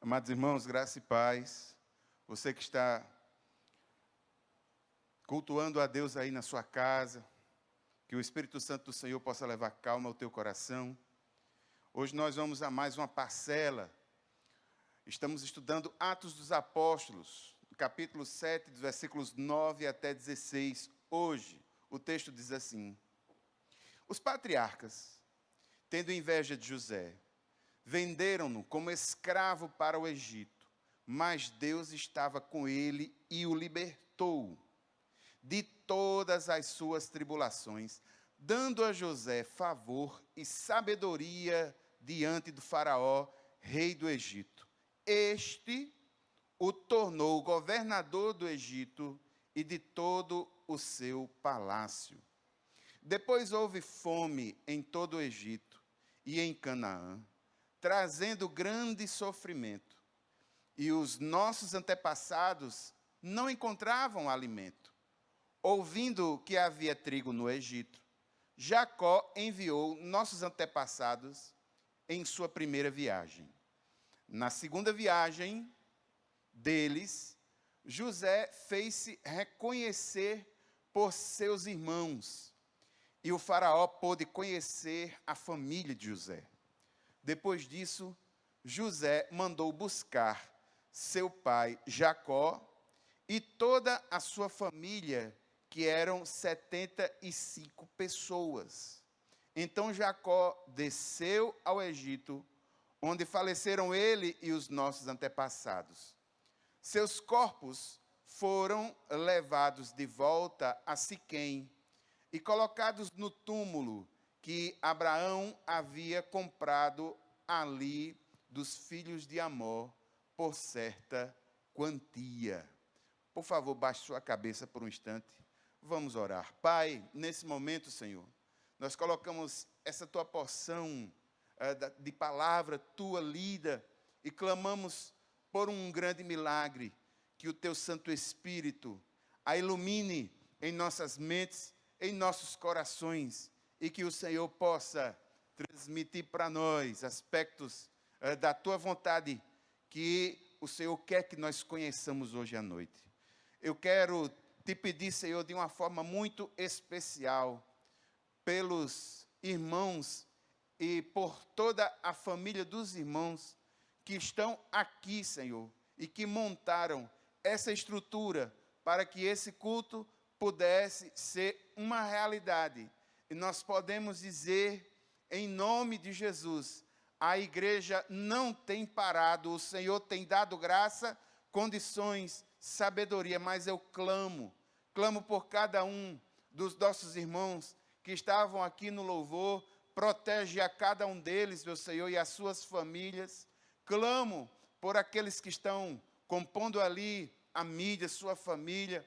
Amados irmãos, graça e paz. Você que está cultuando a Deus aí na sua casa, que o Espírito Santo do Senhor possa levar calma ao teu coração. Hoje nós vamos a mais uma parcela. Estamos estudando Atos dos Apóstolos, capítulo 7, dos versículos 9 até 16. Hoje, o texto diz assim: Os patriarcas, tendo inveja de José, venderam-no como escravo para o Egito, mas Deus estava com ele e o libertou de todas as suas tribulações, dando a José favor e sabedoria diante do faraó, rei do Egito. Este o tornou governador do Egito e de todo o seu palácio. Depois houve fome em todo o Egito e em Canaã, trazendo grande sofrimento. E os nossos antepassados não encontravam alimento. Ouvindo que havia trigo no Egito, Jacó enviou nossos antepassados em sua primeira viagem. Na segunda viagem deles, José fez-se reconhecer por seus irmãos, e o faraó pôde conhecer a família de José. Depois disso, José mandou buscar seu pai Jacó e toda a sua família, que eram 75 pessoas. Então Jacó desceu ao Egito, onde faleceram ele e os nossos antepassados. Seus corpos foram levados de volta a Siquém e colocados no túmulo que Abraão havia comprado ali dos filhos de Amor por certa quantia. Por favor, baixe sua cabeça por um instante. Vamos orar. Pai, nesse momento, Senhor, nós colocamos essa tua porção de palavra tua lida e clamamos por um grande milagre, que o teu Santo Espírito a ilumine em nossas mentes, em nossos corações, e que o Senhor possa transmitir para nós aspectos da tua vontade que o Senhor quer que nós conheçamos hoje à noite. Eu quero te pedir, Senhor, de uma forma muito especial, pelos irmãos e por toda a família dos irmãos que estão aqui, Senhor, e que montaram essa estrutura para que esse culto pudesse ser uma realidade. E nós podemos dizer, em nome de Jesus, a igreja não tem parado, o Senhor tem dado graça, condições, sabedoria, mas eu clamo por cada um dos nossos irmãos que estavam aqui no louvor, protege a cada um deles, meu Senhor, e as suas famílias. Clamo por aqueles que estão compondo ali a mídia, sua família,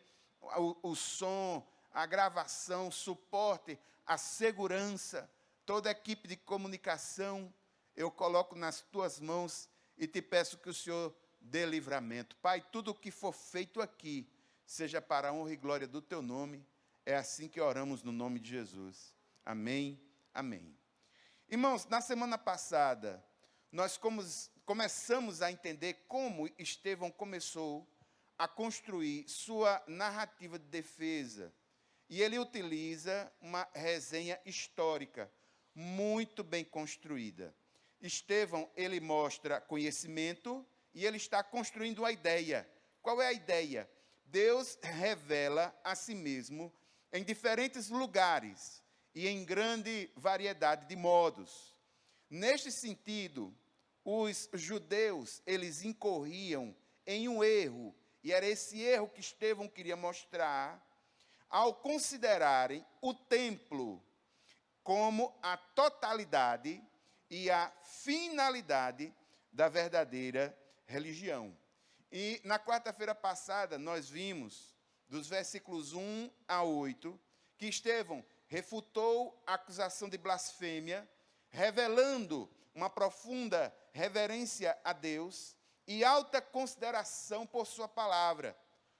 o som, a gravação, o suporte, a segurança, toda a equipe de comunicação, eu coloco nas tuas mãos e te peço que o Senhor dê livramento. Pai, tudo o que for feito aqui, seja para a honra e glória do teu nome, é assim que oramos no nome de Jesus. Amém, amém. Irmãos, na semana passada, nós começamos a entender como Estevão começou a construir sua narrativa de defesa. E ele utiliza uma resenha histórica muito bem construída. Estevão, ele mostra conhecimento e ele está construindo a ideia. Qual é a ideia? Deus revela a si mesmo em diferentes lugares e em grande variedade de modos. Neste sentido, os judeus, eles incorriam em um erro, e era esse erro que Estevão queria mostrar, ao considerarem o templo como a totalidade e a finalidade da verdadeira religião. E na quarta-feira passada nós vimos, dos versículos 1 a 8, que Estevão refutou a acusação de blasfêmia, revelando uma profunda reverência a Deus e alta consideração por sua palavra.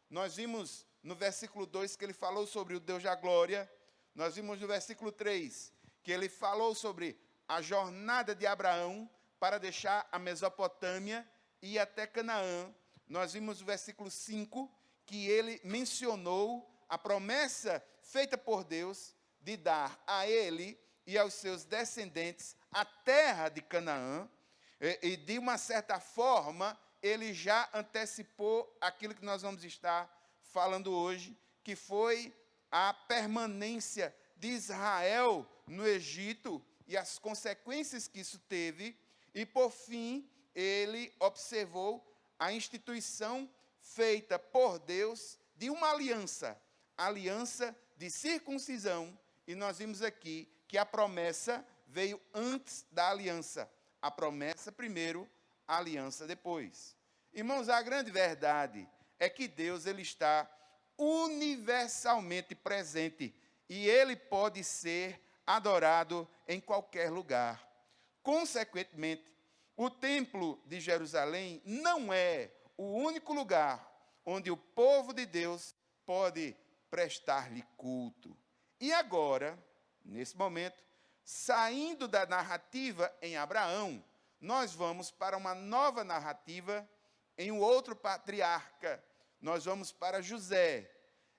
Nós vimos no versículo 2 que ele falou sobre o Deus da glória. Nós vimos no versículo 3 que ele falou sobre a jornada de Abraão para deixar a Mesopotâmia ir até Canaã. Nós vimos no versículo 5 que ele mencionou a promessa feita por Deus de dar a ele e aos seus descendentes a terra de Canaã. E de uma certa forma, ele já antecipou aquilo que nós vamos estar falando hoje, que foi a permanência de Israel no Egito e as consequências que isso teve. E, por fim, ele observou a instituição feita por Deus de uma aliança de circuncisão. E nós vimos aqui que a promessa veio antes da aliança. A promessa primeiro, a aliança depois. Irmãos, a grande verdade é que Deus ele está universalmente presente e ele pode ser adorado em qualquer lugar. Consequentemente, o templo de Jerusalém não é o único lugar onde o povo de Deus pode prestar-lhe culto. E agora, nesse momento, saindo da narrativa em Abraão, nós vamos para uma nova narrativa em um outro patriarca. Nós vamos para José.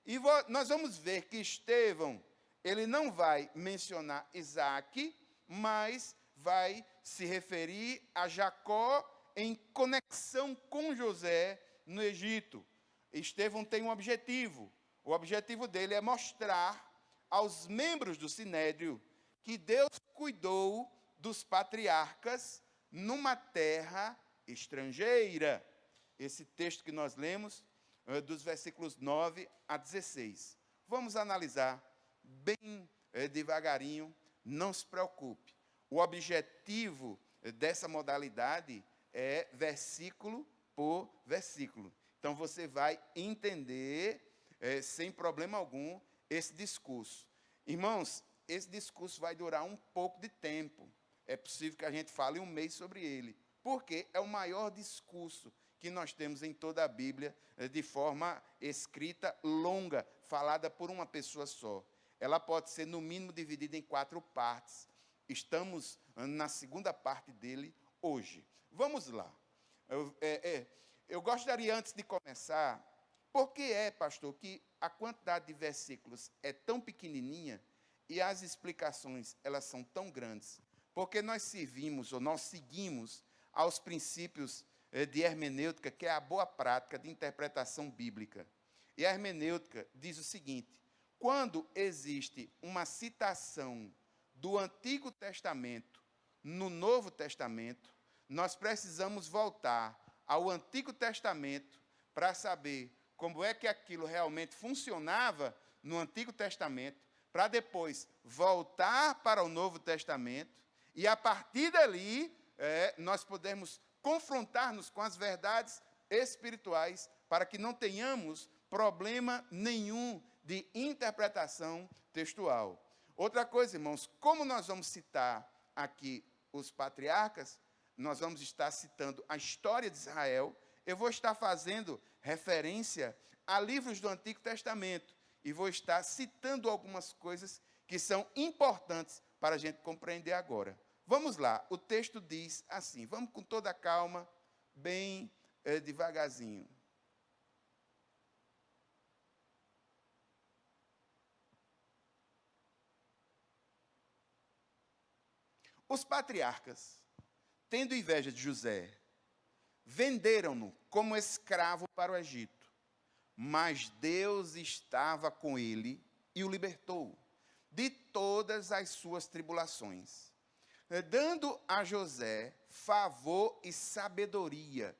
E nós vamos ver que Estevão, ele não vai mencionar Isaac, mas vai se referir a Jacó em conexão com José no Egito. Estevão tem um objetivo. O objetivo dele é mostrar aos membros do Sinédrio que Deus cuidou dos patriarcas numa terra estrangeira. Esse texto que nós lemos, dos versículos 9 a 16. Vamos analisar bem devagarinho, não se preocupe. O objetivo dessa modalidade é versículo por versículo. Então, você vai entender, sem problema algum, esse discurso. Irmãos, esse discurso vai durar um pouco de tempo. É possível que a gente fale um mês sobre ele, porque é o maior discurso que nós temos em toda a Bíblia, de forma escrita, longa, falada por uma pessoa só. Ela pode ser, no mínimo, dividida em 4 partes. Estamos na segunda parte dele hoje. Vamos lá. Eu gostaria, antes de começar, por que pastor, que a quantidade de versículos é tão pequenininha e as explicações, elas são tão grandes? Porque nós seguimos aos princípios de hermenêutica, que é a boa prática de interpretação bíblica. E a hermenêutica diz o seguinte: quando existe uma citação do Antigo Testamento no Novo Testamento, nós precisamos voltar ao Antigo Testamento para saber como é que aquilo realmente funcionava no Antigo Testamento, para depois voltar para o Novo Testamento, e a partir dali nós podemos confrontar-nos com as verdades espirituais, para que não tenhamos problema nenhum de interpretação textual. Outra coisa, irmãos, como nós vamos citar aqui os patriarcas, nós vamos estar citando a história de Israel, eu vou estar fazendo referência a livros do Antigo Testamento, e vou estar citando algumas coisas que são importantes para a gente compreender agora. Vamos lá, o texto diz assim, vamos com toda a calma, bem devagarzinho. Os patriarcas, tendo inveja de José, venderam-no como escravo para o Egito, mas Deus estava com ele e o libertou de todas as suas tribulações, dando a José favor e sabedoria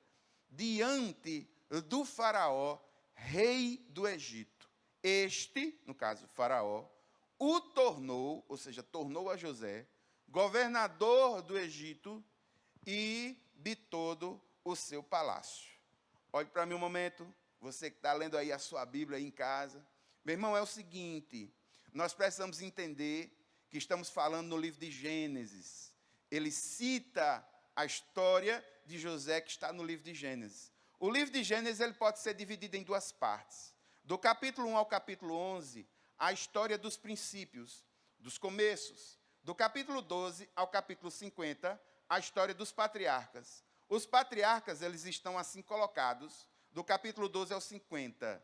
diante do faraó, rei do Egito. Este, no caso, faraó, o tornou, ou seja, tornou a José governador do Egito e de todo o seu palácio. Olhe para mim um momento, você que está lendo aí a sua Bíblia aí em casa. Meu irmão, é o seguinte, nós precisamos entender que estamos falando no livro de Gênesis. Ele cita a história de José que está no livro de Gênesis. O livro de Gênesis ele pode ser dividido em 2 partes. Do capítulo 1 ao capítulo 11, a história dos princípios, dos começos. Do capítulo 12 ao capítulo 50, a história dos patriarcas. Os patriarcas, eles estão assim colocados, do capítulo 12 ao 50.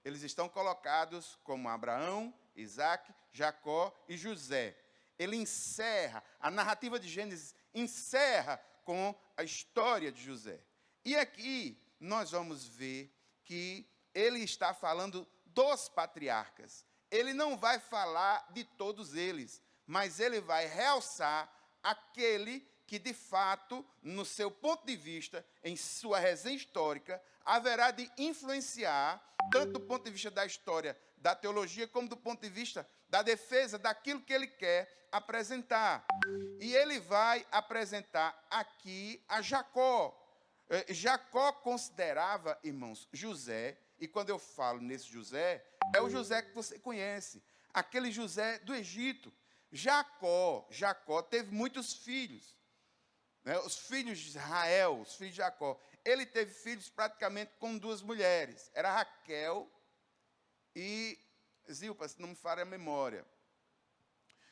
Eles estão colocados como Abraão, Isaac, Jacó e José. Ele encerra, a narrativa de Gênesis encerra com a história de José. E aqui nós vamos ver que ele está falando dos patriarcas. Ele não vai falar de todos eles, mas ele vai realçar aquele que, de fato, no seu ponto de vista, em sua resenha histórica, haverá de influenciar, tanto do ponto de vista da história, da teologia, como do ponto de vista da defesa daquilo que ele quer apresentar. E ele vai apresentar aqui a Jacó. Jacó considerava, irmãos, José, e quando eu falo nesse José, é o José que você conhece, aquele José do Egito. Jacó teve muitos filhos, né? Os filhos de Israel, os filhos de Jacó. Ele teve filhos praticamente com duas mulheres, era Raquel e Zilpa, se não me falha a memória.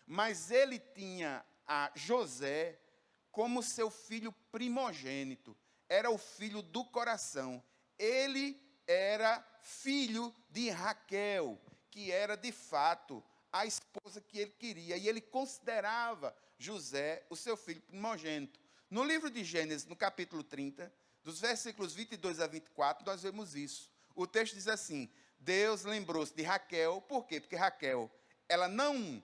Mas ele tinha a José como seu filho primogênito, era o filho do coração. Ele era filho de Raquel, que era de fato a esposa que ele queria, e ele considerava José o seu filho primogênito. No livro de Gênesis, no capítulo 30, dos versículos 22 a 24, nós vemos isso. O texto diz assim: Deus lembrou-se de Raquel, por quê? Porque Raquel, ela não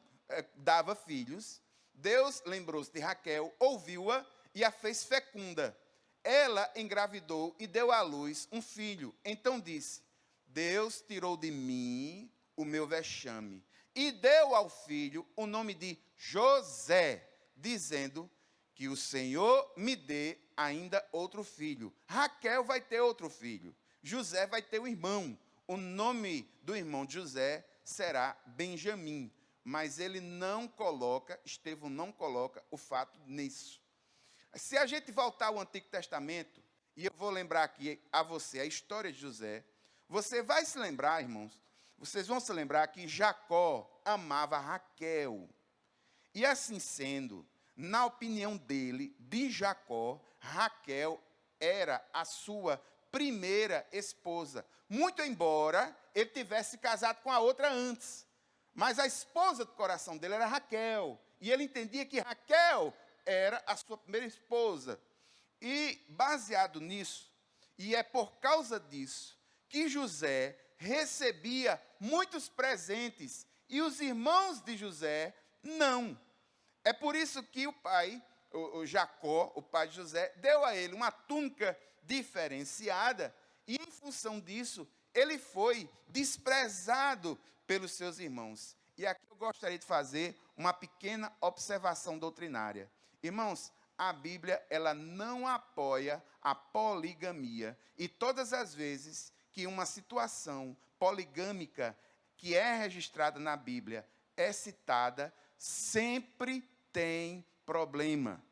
dava filhos. Deus lembrou-se de Raquel, ouviu-a e a fez fecunda. Ela engravidou e deu à luz um filho. Então disse: Deus tirou de mim o meu vexame e deu ao filho o nome de José, dizendo que o Senhor me dê ainda outro filho. Raquel vai ter outro filho. José vai ter um irmão. O nome do irmão de José será Benjamim. Mas ele não coloca, Estevão não coloca o fato nisso. Se a gente voltar ao Antigo Testamento, e eu vou lembrar aqui a você a história de José, você vai se lembrar, irmãos, vocês vão se lembrar que Jacó amava Raquel. E assim sendo, na opinião dele, de Jacó, Raquel era a sua primeira esposa. Muito embora ele tivesse casado com a outra antes. Mas a esposa do coração dele era Raquel. E ele entendia que Raquel era a sua primeira esposa. E baseado nisso, e é por causa disso, que José recebia muitos presentes e os irmãos de José não. É por isso que o pai, o Jacó, o pai de José, deu a ele uma túnica diferenciada e, em função disso, ele foi desprezado pelos seus irmãos. E aqui eu gostaria de fazer uma pequena observação doutrinária. Irmãos, a Bíblia, ela não apoia a poligamia. E todas as vezes que uma situação poligâmica que é registrada na Bíblia é citada, sempre tem problema.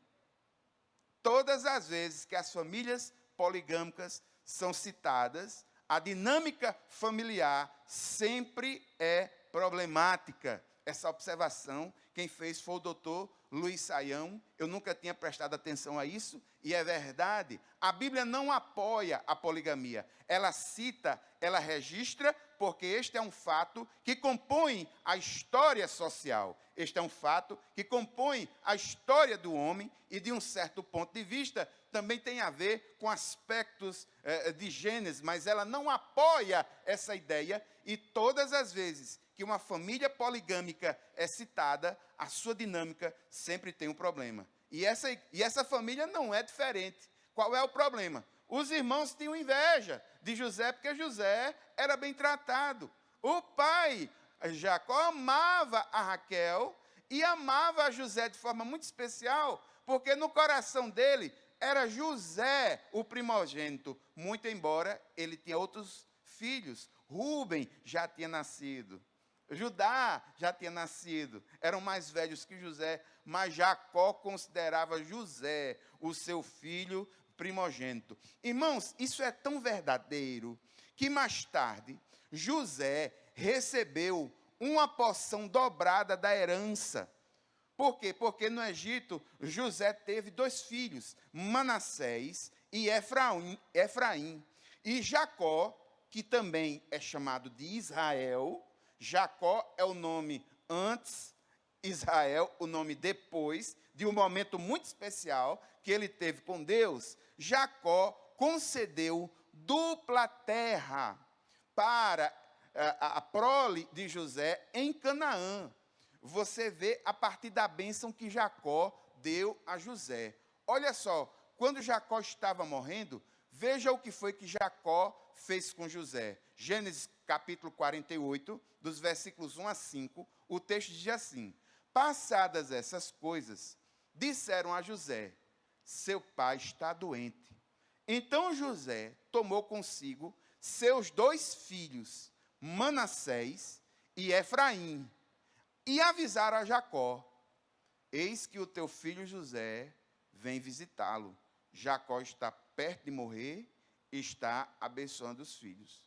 Todas as vezes que as famílias poligâmicas são citadas, a dinâmica familiar sempre é problemática. Essa observação, quem fez foi o doutor Luiz Saião. Eu nunca tinha prestado atenção a isso, e é verdade. A Bíblia não apoia a poligamia. Ela cita, ela registra, porque este é um fato que compõe a história social. Este é um fato que compõe a história do homem e, de um certo ponto de vista, também tem a ver com aspectos de Gênesis, mas ela não apoia essa ideia, e todas as vezes que uma família poligâmica é citada, a sua dinâmica sempre tem um problema. E essa família não é diferente. Qual é o problema? Os irmãos tinham inveja de José, porque José era bem tratado. O pai, Jacó, amava a Raquel e amava a José de forma muito especial, porque no coração dele era José o primogênito, muito embora ele tinha outros filhos. Rúben já tinha nascido, Judá já tinha nascido, eram mais velhos que José, mas Jacó considerava José o seu filho primogênito. Irmãos, isso é tão verdadeiro que mais tarde José recebeu uma porção dobrada da herança. Por quê? Porque no Egito José teve 2 filhos, Manassés e Efraim. E Jacó, que também é chamado de Israel. Jacó é o nome antes, Israel o nome depois, de um momento muito especial que ele teve com Deus. Jacó concedeu dupla terra para a prole de José em Canaã. Você vê a partir da bênção que Jacó deu a José. Olha só, quando Jacó estava morrendo, veja o que foi que Jacó fez com José. Gênesis capítulo 48, dos versículos 1 a 5, o texto diz assim: passadas essas coisas, disseram a José, seu pai está doente. Então José tomou consigo seus 2 filhos, Manassés e Efraim, e avisaram a Jacó, eis que o teu filho José vem visitá-lo. Jacó está perto de morrer e está abençoando os filhos.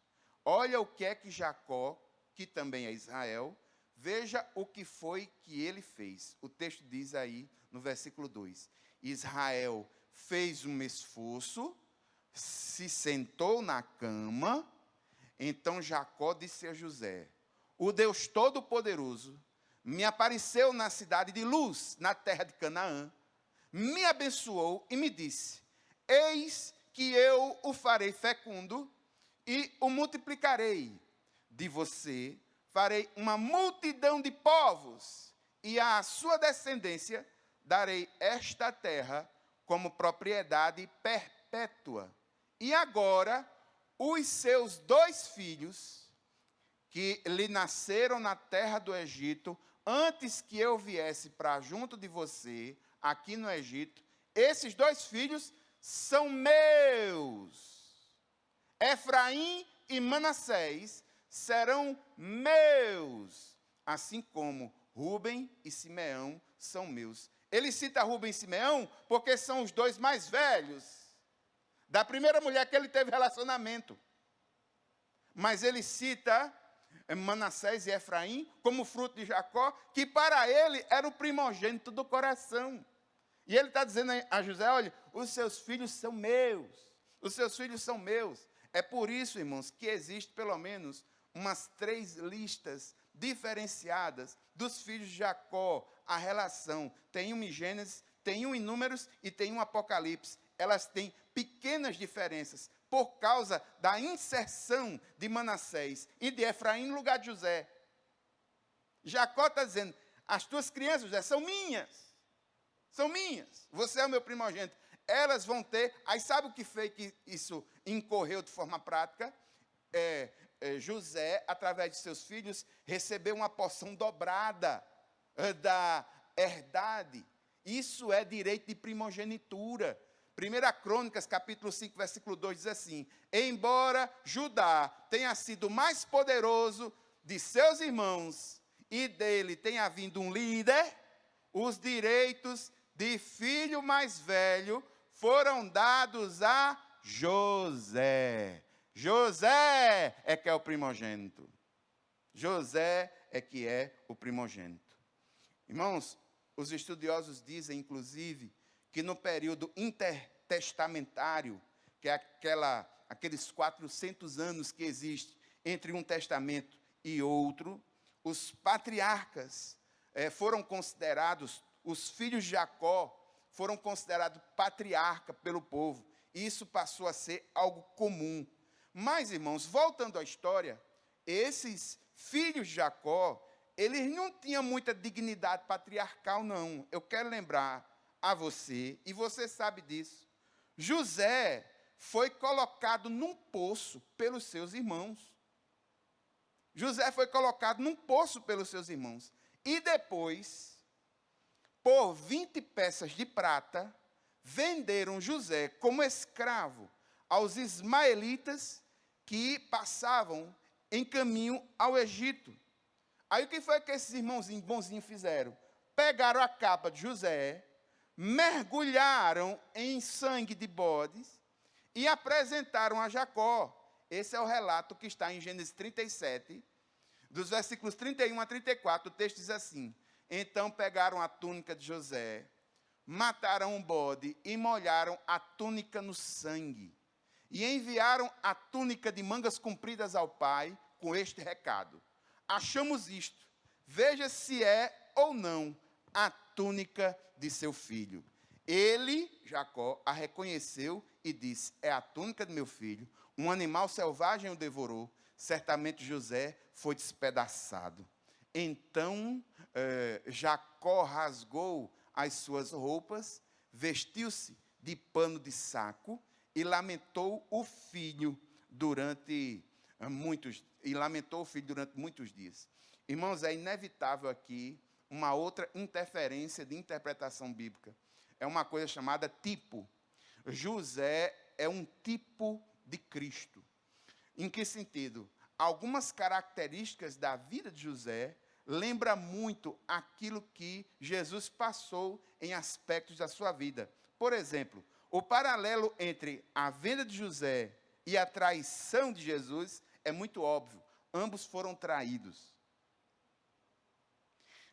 Olha o que é que Jacó, que também é Israel, veja o que foi que ele fez. O texto diz aí no versículo 2: Israel fez um esforço, se sentou na cama. Então Jacó disse a José, o Deus Todo-Poderoso me apareceu na cidade de Luz, na terra de Canaã, me abençoou e me disse, eis que eu o farei fecundo e o multiplicarei. De você farei uma multidão de povos, e à sua descendência darei esta terra como propriedade perpétua. E agora, os seus 2 filhos, que lhe nasceram na terra do Egito, antes que eu viesse para junto de você, aqui no Egito, esses 2 filhos são meus. Efraim e Manassés serão meus, assim como Rúben e Simeão são meus. Ele cita Rúben e Simeão porque são os 2 mais velhos da primeira mulher que ele teve relacionamento. Mas ele cita Manassés e Efraim como fruto de Jacó, que para ele era o primogênito do coração. E ele está dizendo a José, olha, os seus filhos são meus, os seus filhos são meus. É por isso, irmãos, que existe pelo menos umas 3 listas diferenciadas dos filhos de Jacó, a relação. Tem um em Gênesis, tem um em Números e tem um Apocalipse. Elas têm pequenas diferenças por causa da inserção de Manassés e de Efraim no lugar de José. Jacó está dizendo, as tuas crianças, José, são minhas. São minhas. Você é o meu primogênito. Elas vão ter... Aí sabe o que foi que isso incorreu de forma prática? José, através de seus filhos, recebeu uma porção dobrada da herdade. Isso é direito de primogenitura. 1 Crônicas, capítulo 5, versículo 2, diz assim, embora Judá tenha sido mais poderoso de seus irmãos, e dele tenha vindo um líder, os direitos de filho mais velho foram dados a José. José é que é o primogênito. José é que é o primogênito. Irmãos, os estudiosos dizem, inclusive, que no período intertestamentário, que é aqueles 400 anos que existe entre um testamento e outro, os patriarcas foram considerados, os filhos de Jacó foram considerados patriarca pelo povo. E isso passou a ser algo comum. Mas, irmãos, voltando à história, esses filhos de Jacó, eles não tinham muita dignidade patriarcal, não. Eu quero lembrar a você, e você sabe disso, José foi colocado num poço pelos seus irmãos. José foi colocado num poço pelos seus irmãos. E depois, por 20 peças de prata, venderam José como escravo aos ismaelitas que passavam em caminho ao Egito. Aí o que foi que esses irmãozinhos bonzinhos fizeram? Pegaram a capa de José, mergulharam em sangue de bodes e apresentaram a Jacó. Esse é o relato que está em Gênesis 37, dos versículos 31 a 34, o texto diz assim, então pegaram a túnica de José, mataram um bode e molharam a túnica no sangue. E enviaram a túnica de mangas compridas ao pai com este recado: achamos isto, veja se é ou não a túnica de seu filho. Ele, Jacó, a reconheceu e disse: é a túnica de meu filho. Um animal selvagem o devorou. Certamente José foi despedaçado. Então Jacó rasgou as suas roupas, vestiu-se de pano de saco e lamentou o filho durante muitos dias. Irmãos, é inevitável aqui uma outra interferência de interpretação bíblica. É uma coisa chamada tipo. José é um tipo de Cristo. Em que sentido? Algumas características da vida de José lembram muito aquilo que Jesus passou em aspectos da sua vida. Por exemplo, o paralelo entre a venda de José e a traição de Jesus é muito óbvio. Ambos foram traídos.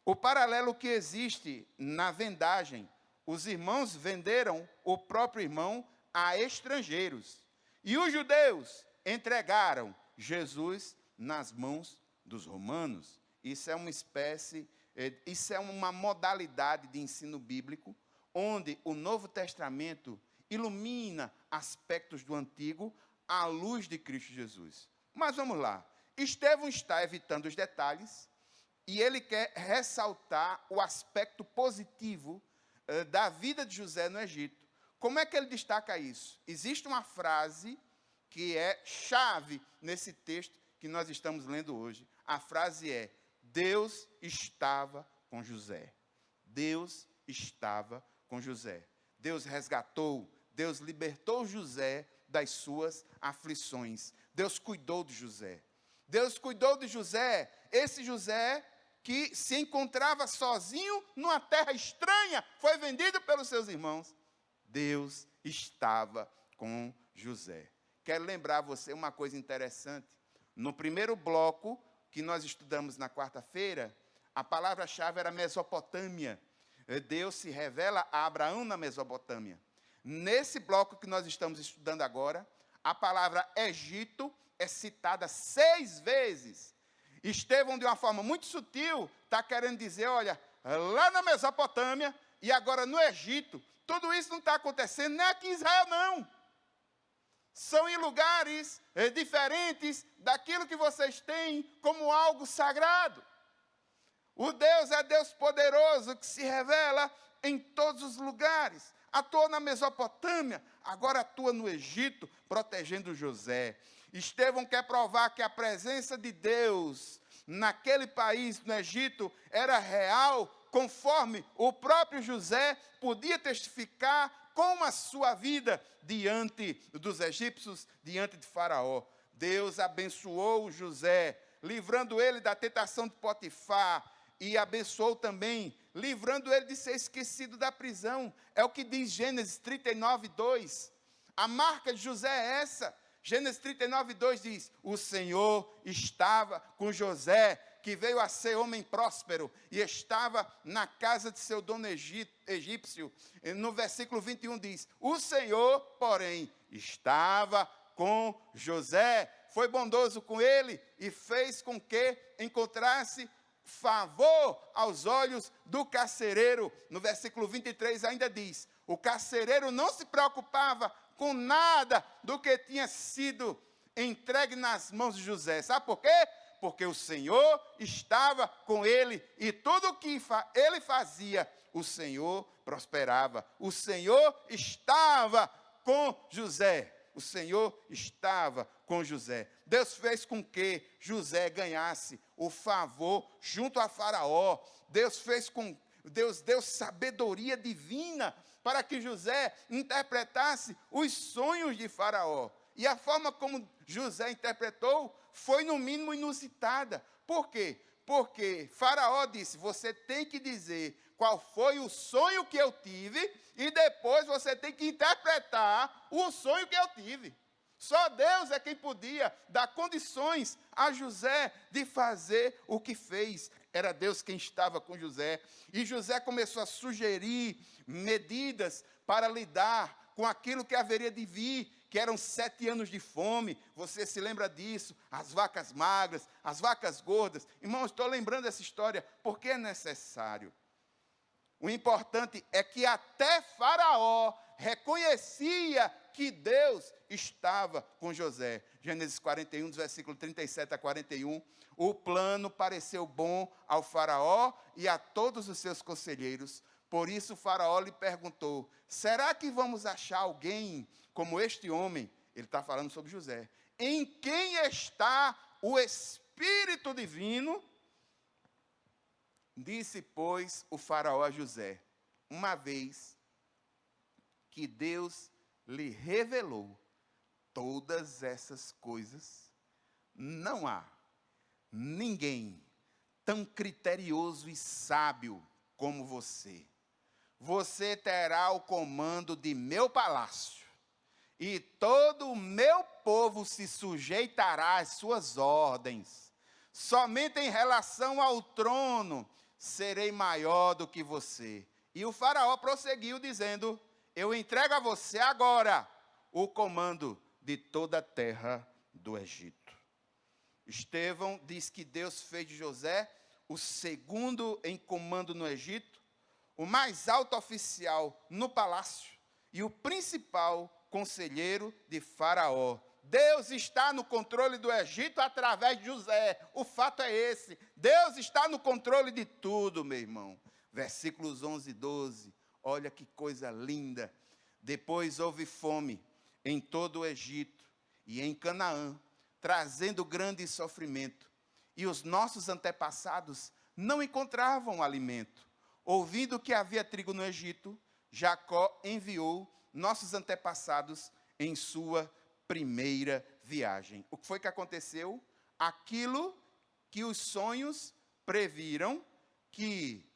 O paralelo que existe na vendagem: os irmãos venderam o próprio irmão a estrangeiros. E os judeus entregaram Jesus nas mãos dos romanos. Isso é uma modalidade de ensino bíblico, onde o Novo Testamento ilumina aspectos do Antigo à luz de Cristo Jesus. Mas vamos lá. Estevão está evitando os detalhes e ele quer ressaltar o aspecto positivo da vida de José no Egito. Como é que ele destaca isso? Existe uma frase que é chave nesse texto que nós estamos lendo hoje. A frase é: Deus estava com José. Deus estava com José. Deus resgatou, Deus libertou José das suas aflições. Deus cuidou de José. Deus cuidou de José, esse José que se encontrava sozinho numa terra estranha, foi vendido pelos seus irmãos. Deus estava com José. Quero lembrar você uma coisa interessante. No primeiro bloco que nós estudamos na quarta-feira, a palavra-chave era Mesopotâmia. Deus se revela a Abraão na Mesopotâmia. Nesse bloco que nós estamos estudando agora, a palavra Egito é citada 6 vezes. Estevão, de uma forma muito sutil, está querendo dizer: olha, lá na Mesopotâmia e agora no Egito, tudo isso não está acontecendo nem aqui em Israel, não. São em lugares diferentes daquilo que vocês têm como algo sagrado. O Deus é Deus poderoso que se revela em todos os lugares. Atuou na Mesopotâmia, agora atua no Egito, protegendo José. Estevão quer provar que a presença de Deus naquele país, no Egito, era real, conforme o próprio José podia testificar com a sua vida diante dos egípcios, diante de Faraó. Deus abençoou José, livrando ele da tentação de Potifar, e abençoou também, livrando ele de ser esquecido da prisão. É o que diz Gênesis 39, 2. A marca de José é essa. Gênesis 39, 2 diz: o Senhor estava com José, que veio a ser homem próspero, e estava na casa de seu dono egípcio. No versículo 21 diz: o Senhor, porém, estava com José, foi bondoso com ele, e fez com que encontrasse favor aos olhos do carcereiro. No versículo 23 ainda diz: o carcereiro não se preocupava com nada do que tinha sido entregue nas mãos de José. Sabe por quê? Porque o Senhor estava com ele, e tudo o que ele fazia, o Senhor prosperava. O Senhor estava com José. O Senhor estava com José. Deus fez com que José ganhasse o favor junto a Faraó. Deus deu sabedoria divina para que José interpretasse os sonhos de Faraó. E a forma como José interpretou foi, no mínimo, inusitada. Por quê? Porque Faraó disse: você tem que dizer qual foi o sonho que eu tive, e depois você tem que interpretar o sonho que eu tive. Só Deus é quem podia dar condições a José de fazer o que fez. era Deus quem estava com José. E José começou a sugerir medidas para lidar com aquilo que haveria de vir, que eram 7 anos de fome. Você se lembra disso? As vacas magras, as vacas gordas. Irmãos, estou lembrando essa história porque é necessário. O importante é que até Faraó reconhecia que Deus estava com José. Gênesis 41, dos versículos 37 a 41. O plano pareceu bom ao Faraó e a todos os seus conselheiros. Por isso Faraó lhe perguntou: será que vamos achar alguém como este homem? Ele está falando sobre José. Em quem está o Espírito Divino? Disse, pois, o Faraó a José: uma vez que Deus lhe revelou todas essas coisas, não há ninguém tão criterioso e sábio como você. Você terá o comando de meu palácio, e todo o meu povo se sujeitará às suas ordens. Somente em relação ao trono serei maior do que você. E o Faraó prosseguiu dizendo: eu entrego a você agora o comando de toda a terra do Egito. Estevão diz que Deus fez de José o segundo em comando no Egito, o mais alto oficial no palácio e o principal conselheiro de Faraó. Deus está no controle do Egito através de José. O fato é esse. Deus está no controle de tudo, meu irmão. Versículos 11 e 12. Olha que coisa linda. Depois houve fome em todo o Egito e em Canaã, trazendo grande sofrimento. E os nossos antepassados não encontravam alimento. Ouvindo que havia trigo no Egito, Jacó enviou nossos antepassados em sua primeira viagem. O que foi que aconteceu? Aquilo que os sonhos previram, que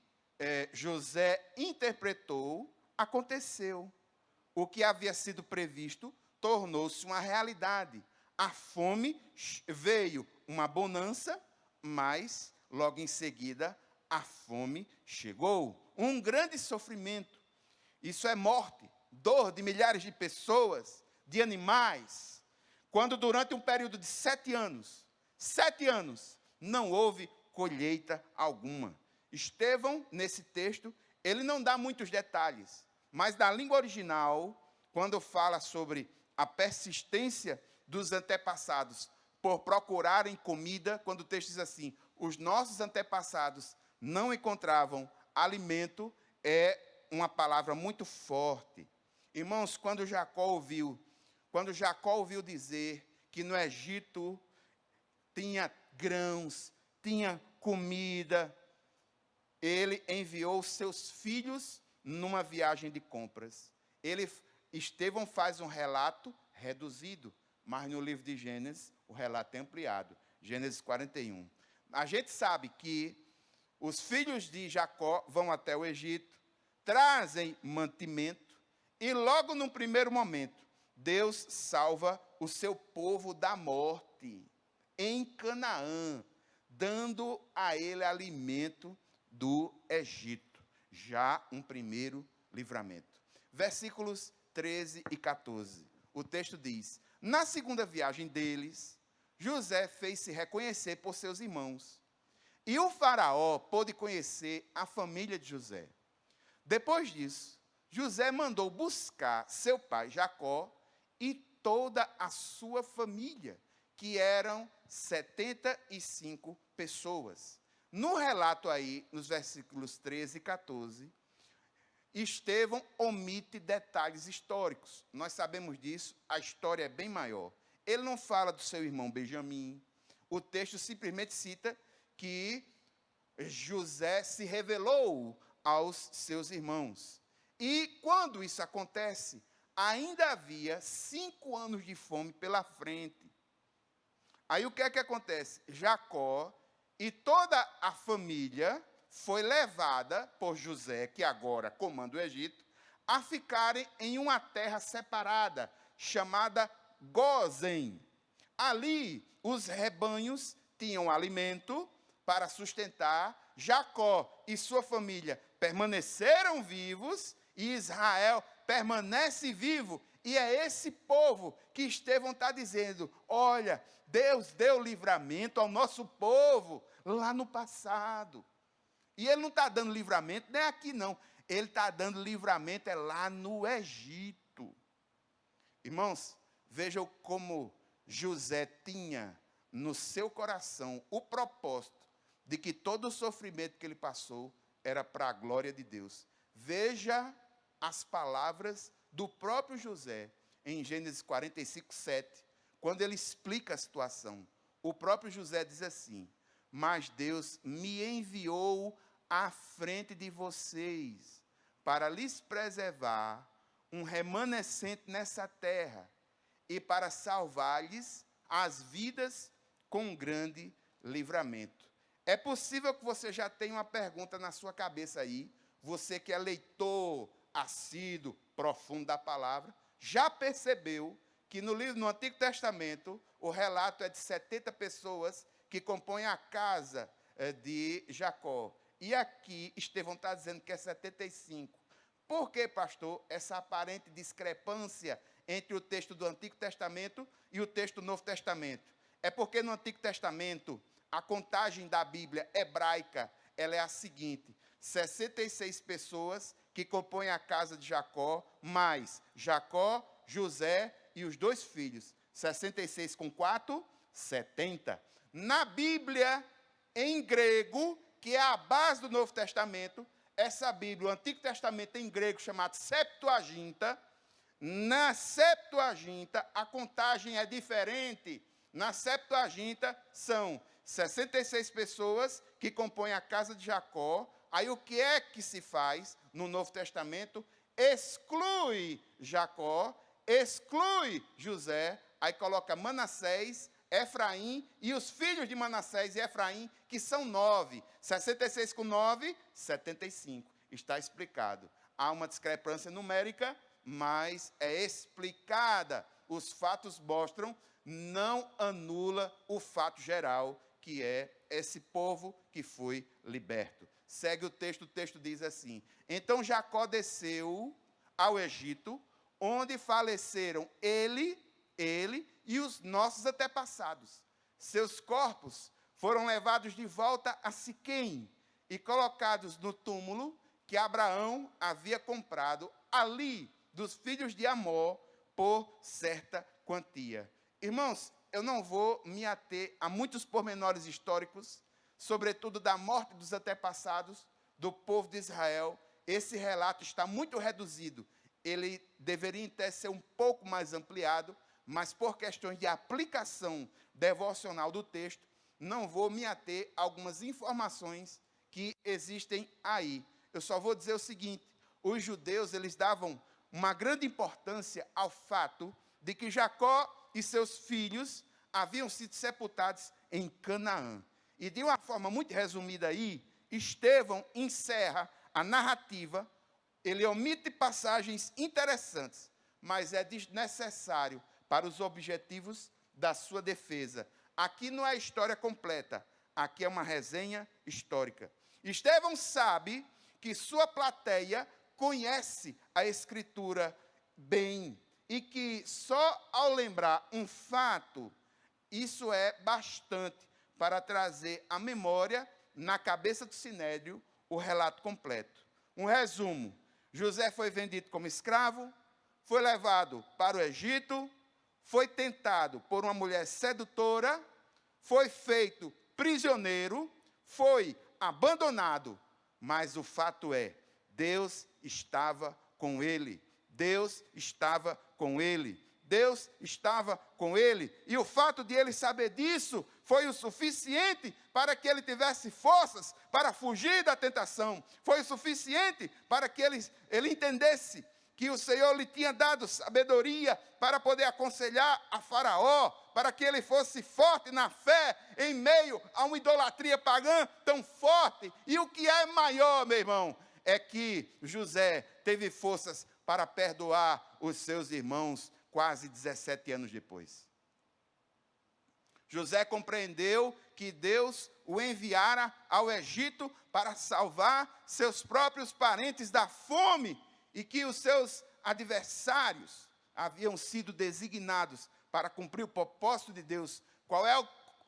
José interpretou, aconteceu. O que havia sido previsto tornou-se uma realidade. A fome veio uma bonança, mas logo em seguida a fome chegou. Um grande sofrimento. Isso é morte, dor de milhares de pessoas, de animais. Quando durante um período de 7 anos, não houve colheita alguma. Estevão, nesse texto, ele não dá muitos detalhes, mas na língua original, quando fala sobre a persistência dos antepassados por procurarem comida, quando o texto diz assim: os nossos antepassados não encontravam alimento, é uma palavra muito forte. Irmãos, quando Jacó ouviu dizer que no Egito tinha grãos, tinha comida, ele enviou seus filhos numa viagem de compras. Estevão faz um relato reduzido, mas no livro de Gênesis o relato é ampliado. Gênesis 41. A gente sabe que os filhos de Jacó vão até o Egito, trazem mantimento, e logo num primeiro momento, Deus salva o seu povo da morte em Canaã, dando a ele alimento do Egito. Já um primeiro livramento. Versículos 13 e 14. O texto diz: na segunda viagem deles, José fez-se reconhecer por seus irmãos. E o faraó pôde conhecer a família de José. Depois disso, José mandou buscar seu pai Jacó e toda a sua família, que eram 75 pessoas. No relato aí, nos versículos 13 e 14, Estevão omite detalhes históricos. Nós sabemos disso, a história é bem maior. Ele não fala do seu irmão Benjamim. O texto simplesmente cita que José se revelou aos seus irmãos. E quando isso acontece, ainda havia 5 anos de fome pela frente. Aí o que é que acontece? Jacó e toda a família foi levada por José, que agora comanda o Egito, a ficarem em uma terra separada, chamada Gósen. Ali, os rebanhos tinham alimento, para sustentar, Jacó e sua família permaneceram vivos e Israel permanece vivo. E é esse povo que Estevão está dizendo, olha, Deus deu livramento ao nosso povo lá no passado. E ele não está dando livramento, nem aqui não. Ele está dando livramento lá no Egito. Irmãos, vejam como José tinha no seu coração o propósito de que todo o sofrimento que ele passou era para a glória de Deus. Veja as palavras do próprio José em Gênesis 45, 7, quando ele explica a situação. O próprio José diz assim, mas Deus me enviou à frente de vocês para lhes preservar um remanescente nessa terra e para salvar-lhes as vidas com um grande livramento. É possível que você já tenha uma pergunta na sua cabeça aí, você que é leitor assíduo, profundo da palavra, já percebeu que no Antigo Testamento, o relato é de 70 pessoas que compõem a casa de Jacó. E aqui, Estevão está dizendo que é 75. Por que, pastor, essa aparente discrepância entre o texto do Antigo Testamento e o texto do Novo Testamento? É porque no Antigo Testamento, a contagem da Bíblia hebraica, ela é a seguinte, 66 pessoas que compõem a casa de Jacó, mais Jacó, José e os 2 filhos. 66 com 4, 70. Na Bíblia, em grego, que é a base do Novo Testamento, essa Bíblia, o Antigo Testamento em grego, chamado Septuaginta, na Septuaginta, a contagem é diferente. Na Septuaginta, são 66 pessoas que compõem a casa de Jacó. Aí o que é que se faz no Novo Testamento? Exclui Jacó, exclui José, aí coloca Manassés, Efraim e os filhos de Manassés e Efraim, que são 9. 66 com 9, 75. Está explicado. Há uma discrepância numérica, mas é explicada. Os fatos mostram, não anula o fato geral, que é esse povo que foi liberto. Segue o texto diz assim, então Jacó desceu ao Egito, onde faleceram ele e os nossos antepassados. Seus corpos foram levados de volta a Siquém e colocados no túmulo que Abraão havia comprado ali dos filhos de Amor por certa quantia. Irmãos, eu não vou me ater a muitos pormenores históricos, sobretudo da morte dos antepassados do povo de Israel. Esse relato está muito reduzido. Ele deveria até ser um pouco mais ampliado, mas por questões de aplicação devocional do texto, não vou me ater a algumas informações que existem aí. Eu só vou dizer o seguinte, os judeus, eles davam uma grande importância ao fato de que Jacó e seus filhos haviam sido sepultados em Canaã. E de uma forma muito resumida aí, Estevão encerra a narrativa, ele omite passagens interessantes, mas é desnecessário para os objetivos da sua defesa. Aqui não é história completa, aqui é uma resenha histórica. Estevão sabe que sua plateia conhece a Escritura bem, e que só ao lembrar um fato, isso é bastante para trazer à memória, na cabeça do sinédrio, o relato completo. Um resumo, José foi vendido como escravo, foi levado para o Egito, foi tentado por uma mulher sedutora, foi feito prisioneiro, foi abandonado, mas o fato é, Deus estava com ele, Deus estava com ele, Deus estava com ele, e o fato de ele saber disso foi o suficiente para que ele tivesse forças para fugir da tentação, foi o suficiente para que ele entendesse que o Senhor lhe tinha dado sabedoria para poder aconselhar a Faraó, para que ele fosse forte na fé, em meio a uma idolatria pagã tão forte. E o que é maior, meu irmão, é que José teve forças para perdoar os seus irmãos quase 17 anos depois. José compreendeu que Deus o enviara ao Egito para salvar seus próprios parentes da fome e que os seus adversários haviam sido designados para cumprir o propósito de Deus. Qual é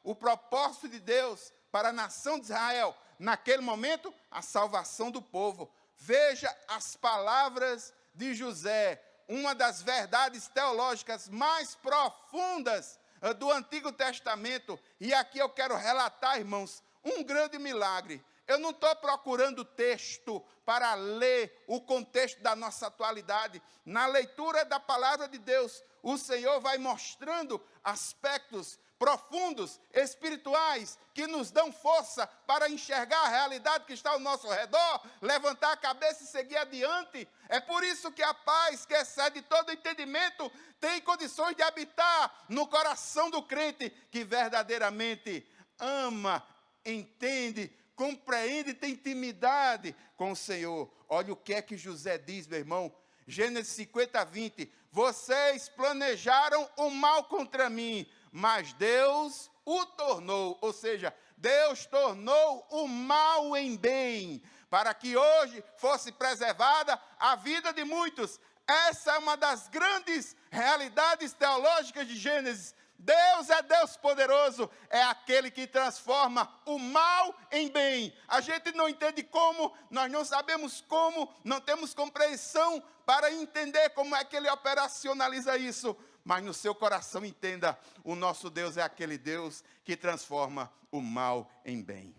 o propósito de Deus para a nação de Israel? Naquele momento, a salvação do povo. Veja as palavras de José, uma das verdades teológicas mais profundas do Antigo Testamento. E aqui eu quero relatar, irmãos, um grande milagre. Eu não estou procurando texto para ler o contexto da nossa atualidade. Na leitura da palavra de Deus, o Senhor vai mostrando aspectos profundos, espirituais, que nos dão força para enxergar a realidade que está ao nosso redor, levantar a cabeça e seguir adiante. É por isso que a paz, que excede todo entendimento, tem condições de habitar no coração do crente, que verdadeiramente ama, entende, compreende, tem intimidade com o Senhor. Olha o que é que José diz, meu irmão. Gênesis 50, 20. Vocês planejaram o mal contra mim, mas Deus o tornou, ou seja, Deus tornou o mal em bem, para que hoje fosse preservada a vida de muitos. Essa é uma das grandes realidades teológicas de Gênesis. Deus é Deus poderoso, é aquele que transforma o mal em bem. A gente não entende como, nós não sabemos como, não temos compreensão para entender como é que ele operacionaliza isso. Mas no seu coração entenda, o nosso Deus é aquele Deus que transforma o mal em bem.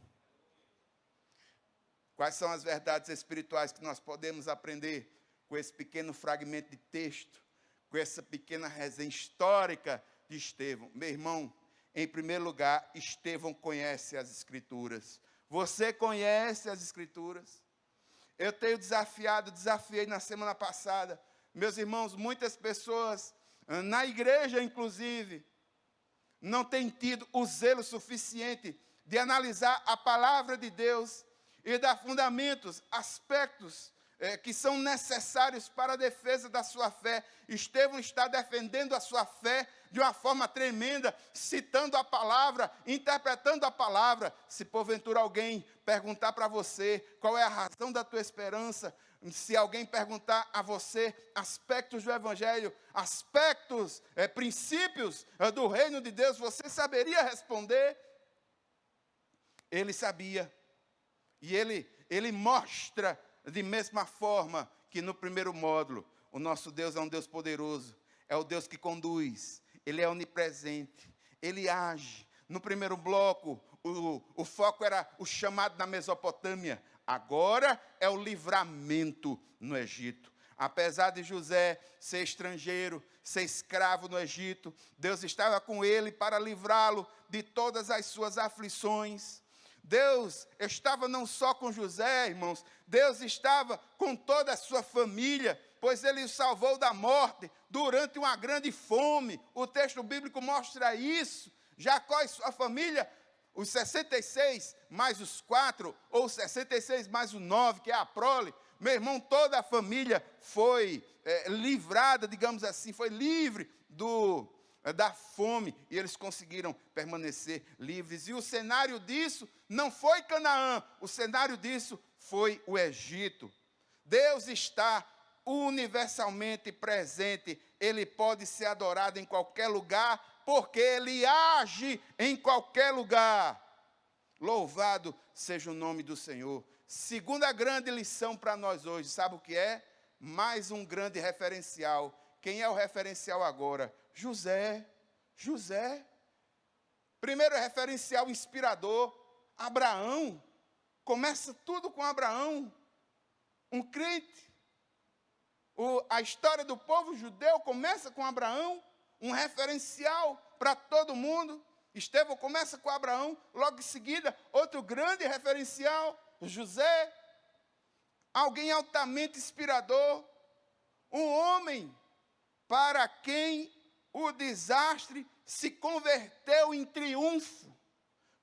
Quais são as verdades espirituais que nós podemos aprender com esse pequeno fragmento de texto, com essa pequena resenha histórica de Estevão? Meu irmão, em primeiro lugar, Estevão conhece as Escrituras. Você conhece as Escrituras? Eu tenho desafiei na semana passada. Meus irmãos, muitas pessoas, na igreja inclusive, não têm tido o zelo suficiente de analisar a palavra de Deus e dar fundamentos, aspectos que são necessários para a defesa da sua fé. Estevão está defendendo a sua fé de uma forma tremenda, citando a palavra, interpretando a palavra. Se porventura alguém perguntar para você qual é a razão da tua esperança, se alguém perguntar a você aspectos do Evangelho, aspectos, princípios do reino de Deus, você saberia responder? Ele sabia. E ele mostra de mesma forma que no primeiro módulo, o nosso Deus é um Deus poderoso, é o Deus que conduz, Ele é onipresente, Ele age. No primeiro bloco, o foco era o chamado na Mesopotâmia, agora é o livramento no Egito. Apesar de José ser estrangeiro, ser escravo no Egito, Deus estava com ele para livrá-lo de todas as suas aflições. Deus estava não só com José, irmãos, Deus estava com toda a sua família, pois ele o salvou da morte durante uma grande fome. O texto bíblico mostra isso. Jacó e sua família, os 66 mais os 4, ou 66 mais o 9, que é a prole, meu irmão, toda a família foi livrada, digamos assim, foi livre da fome, e eles conseguiram permanecer livres. E o cenário disso não foi Canaã, o cenário disso foi o Egito. Deus está universalmente presente, Ele pode ser adorado em qualquer lugar, porque Ele age em qualquer lugar. Louvado seja o nome do Senhor. Segunda grande lição para nós hoje, sabe o que é? Mais um grande referencial. Quem é o referencial agora? José. Primeiro referencial inspirador, Abraão. Começa tudo com Abraão, um crente. A história do povo judeu começa com Abraão, um referencial para todo mundo. Estevão começa com Abraão, logo em seguida, outro grande referencial, José. Alguém altamente inspirador, um homem para quem o desastre se converteu em triunfo.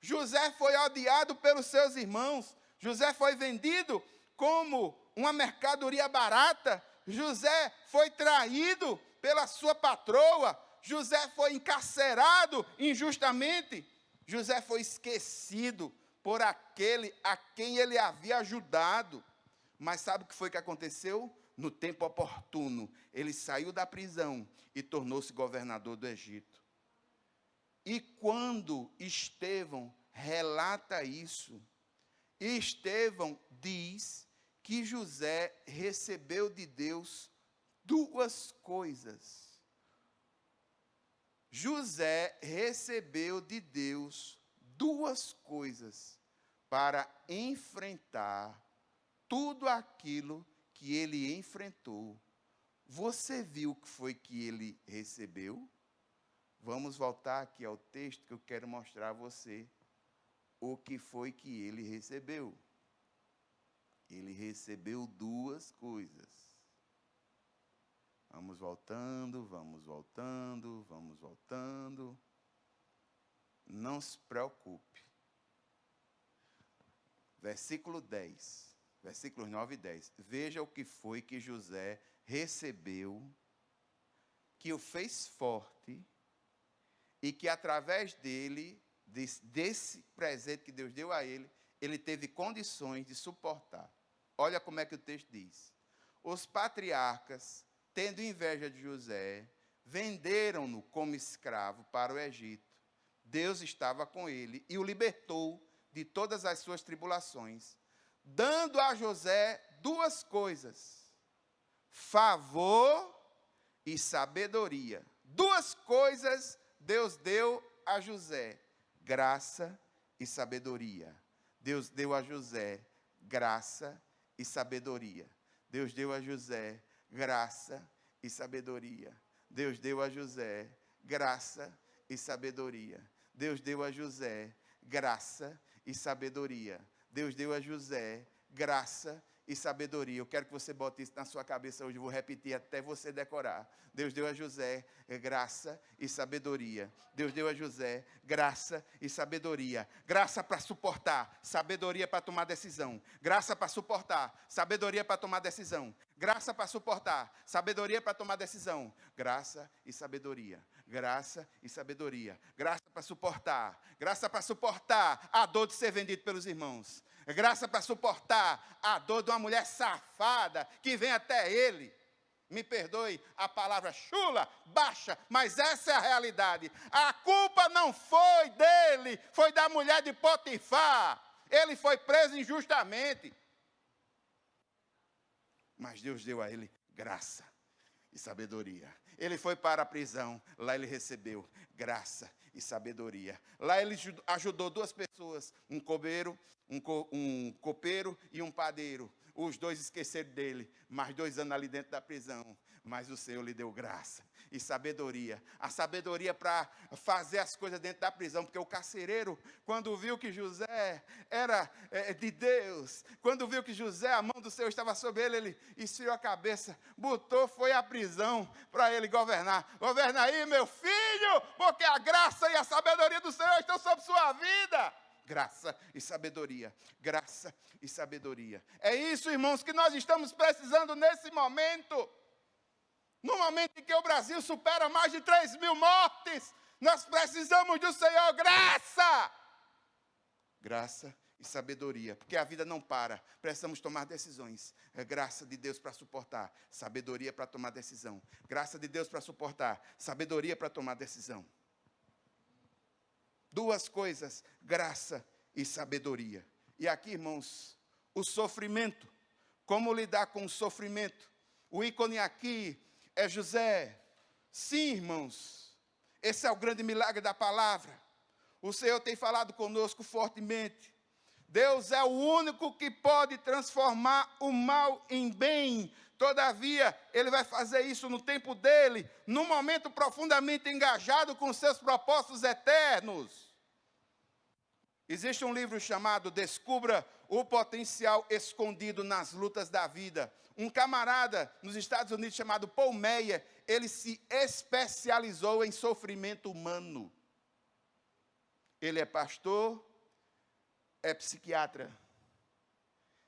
José foi odiado pelos seus irmãos. José foi vendido como uma mercadoria barata. José foi traído pela sua patroa. José foi encarcerado injustamente. José foi esquecido por aquele a quem ele havia ajudado. Mas sabe o que foi que aconteceu? No tempo oportuno, ele saiu da prisão e tornou-se governador do Egito. E quando Estevão relata isso, Estevão diz que José recebeu de Deus duas coisas. José recebeu de Deus duas coisas para enfrentar tudo aquilo que ele enfrentou. Você viu o que foi que ele recebeu? Vamos voltar aqui ao texto que eu quero mostrar a você o que foi que ele recebeu. Ele recebeu duas coisas. Vamos voltando, vamos voltando, vamos voltando. Não se preocupe. Versículo 10, versículos 9 e 10. Veja o que foi que José recebeu, que o fez forte, e que através dele, desse presente que Deus deu a ele, ele teve condições de suportar. Olha como é que o texto diz. Os patriarcas, tendo inveja de José, venderam-no como escravo para o Egito. Deus estava com ele e o libertou de todas as suas tribulações, dando a José duas coisas: favor e sabedoria. Duas coisas Deus deu a José: graça e sabedoria. Deus deu a José graça e sabedoria. Deus deu a José graça e sabedoria. Deus deu a José graça e sabedoria. Deus deu a José graça e sabedoria. Deus deu a José graça e sabedoria. Eu quero que você bote isso na sua cabeça hoje. Eu vou repetir até você decorar. Deus deu a José graça e sabedoria. Deus deu a José graça e sabedoria. Graça para suportar, sabedoria para tomar decisão. Graça para suportar, sabedoria para tomar decisão. Graça para suportar, sabedoria para tomar decisão. Graça e sabedoria. Graça e sabedoria. Graça para suportar. Graça para suportar a dor de ser vendido pelos irmãos. Graça para suportar a dor de uma mulher safada que vem até ele. Me perdoe a palavra chula, baixa, mas essa é a realidade. A culpa não foi dele, foi da mulher de Potifar. Ele foi preso injustamente. Mas Deus deu a ele graça e sabedoria. Ele foi para a prisão, lá ele recebeu graça e sabedoria. Lá ele ajudou duas pessoas, um copeiro e um padeiro. Os dois esqueceram dele, mais 2 anos ali dentro da prisão. Mas o Senhor lhe deu graça e sabedoria. A sabedoria para fazer as coisas dentro da prisão. Porque o carcereiro, quando viu que José era de Deus, quando viu que José, a mão do Senhor estava sobre ele, ele esfriou a cabeça, botou, foi à prisão para ele governar. Governa aí, meu filho, porque a graça e a sabedoria do Senhor estão sobre sua vida. Graça e sabedoria, graça e sabedoria. É isso, irmãos, que nós estamos precisando nesse momento. No momento em que o Brasil supera mais de 3.000 mortes, nós precisamos do Senhor graça. Graça e sabedoria, porque a vida não para, precisamos tomar decisões. É graça de Deus para suportar, sabedoria para tomar decisão. Graça de Deus para suportar, sabedoria para tomar decisão. Duas coisas, graça e sabedoria. E aqui, irmãos, o sofrimento. Como lidar com o sofrimento? O ícone aqui é José. Sim, irmãos, esse é o grande milagre da palavra. O Senhor tem falado conosco fortemente. Deus é o único que pode transformar o mal em bem. Todavia, Ele vai fazer isso no tempo dEle, num momento profundamente engajado com os seus propósitos eternos. Existe um livro chamado Descubra o Potencial Escondido nas Lutas da Vida. Um camarada nos Estados Unidos chamado Paul Meyer, ele se especializou em sofrimento humano. Ele é pastor, é psiquiatra.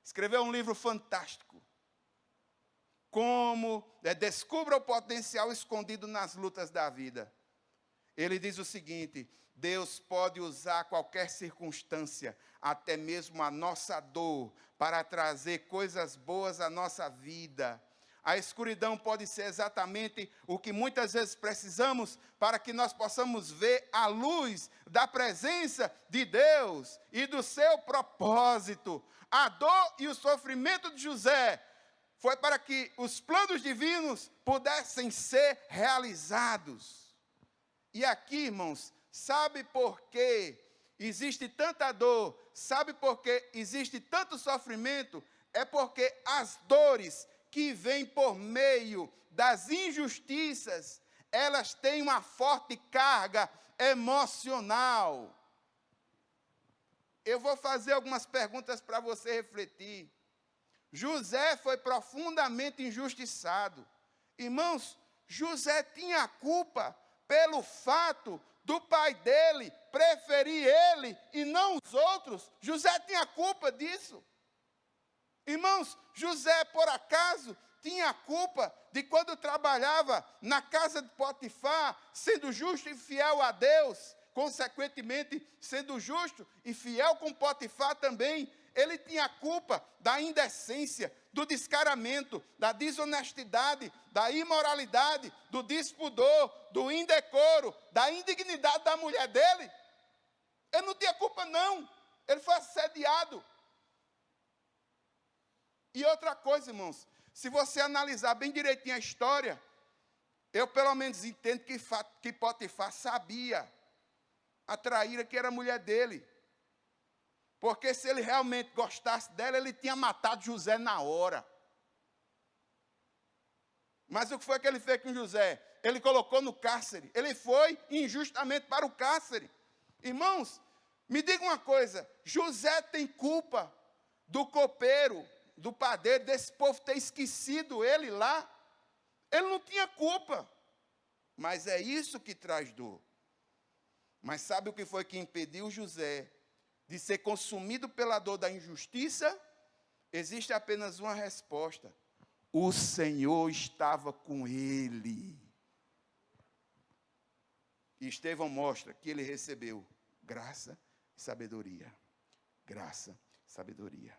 Escreveu um livro fantástico. Descubra o potencial escondido nas lutas da vida. ele diz o seguinte: Deus pode usar qualquer circunstância, até mesmo a nossa dor, para trazer coisas boas à nossa vida. A escuridão pode ser exatamente o que muitas vezes precisamos para que nós possamos ver a luz da presença de Deus e do seu propósito. A dor e o sofrimento de José foi para que os planos divinos pudessem ser realizados. E aqui, irmãos, sabe por que existe tanta dor? Sabe por que existe tanto sofrimento? É porque as dores que vêm por meio das injustiças, elas têm uma forte carga emocional. Eu vou fazer algumas perguntas para você refletir. José foi profundamente injustiçado. Irmãos, José tinha culpa pelo fato do pai dele preferir ele e não os outros. José tinha culpa disso. Irmãos, José, por acaso, tinha culpa de quando trabalhava na casa de Potifar, sendo justo e fiel a Deus, consequentemente, sendo justo e fiel com Potifar também. Ele tinha culpa da indecência, do descaramento, da desonestidade, da imoralidade, do despudor, do indecoro, da indignidade da mulher dele. Ele não tinha culpa, não. Ele foi assediado. E outra coisa, irmãos, se você analisar bem direitinho a história, eu pelo menos entendo que Potifar sabia a traíra que era a mulher dele. Porque se ele realmente gostasse dela, ele tinha matado José na hora. Mas o que foi que ele fez com José? Ele colocou no cárcere. Ele foi injustamente para o cárcere. Irmãos, me diga uma coisa, José tem culpa do copeiro, do padeiro, desse povo ter esquecido ele lá? Ele não tinha culpa. Mas é isso que traz dor. Mas sabe o que foi que impediu José de ser consumido pela dor da injustiça? Existe apenas uma resposta: o Senhor estava com ele. E Estevão mostra que ele recebeu graça e sabedoria. Graça, sabedoria.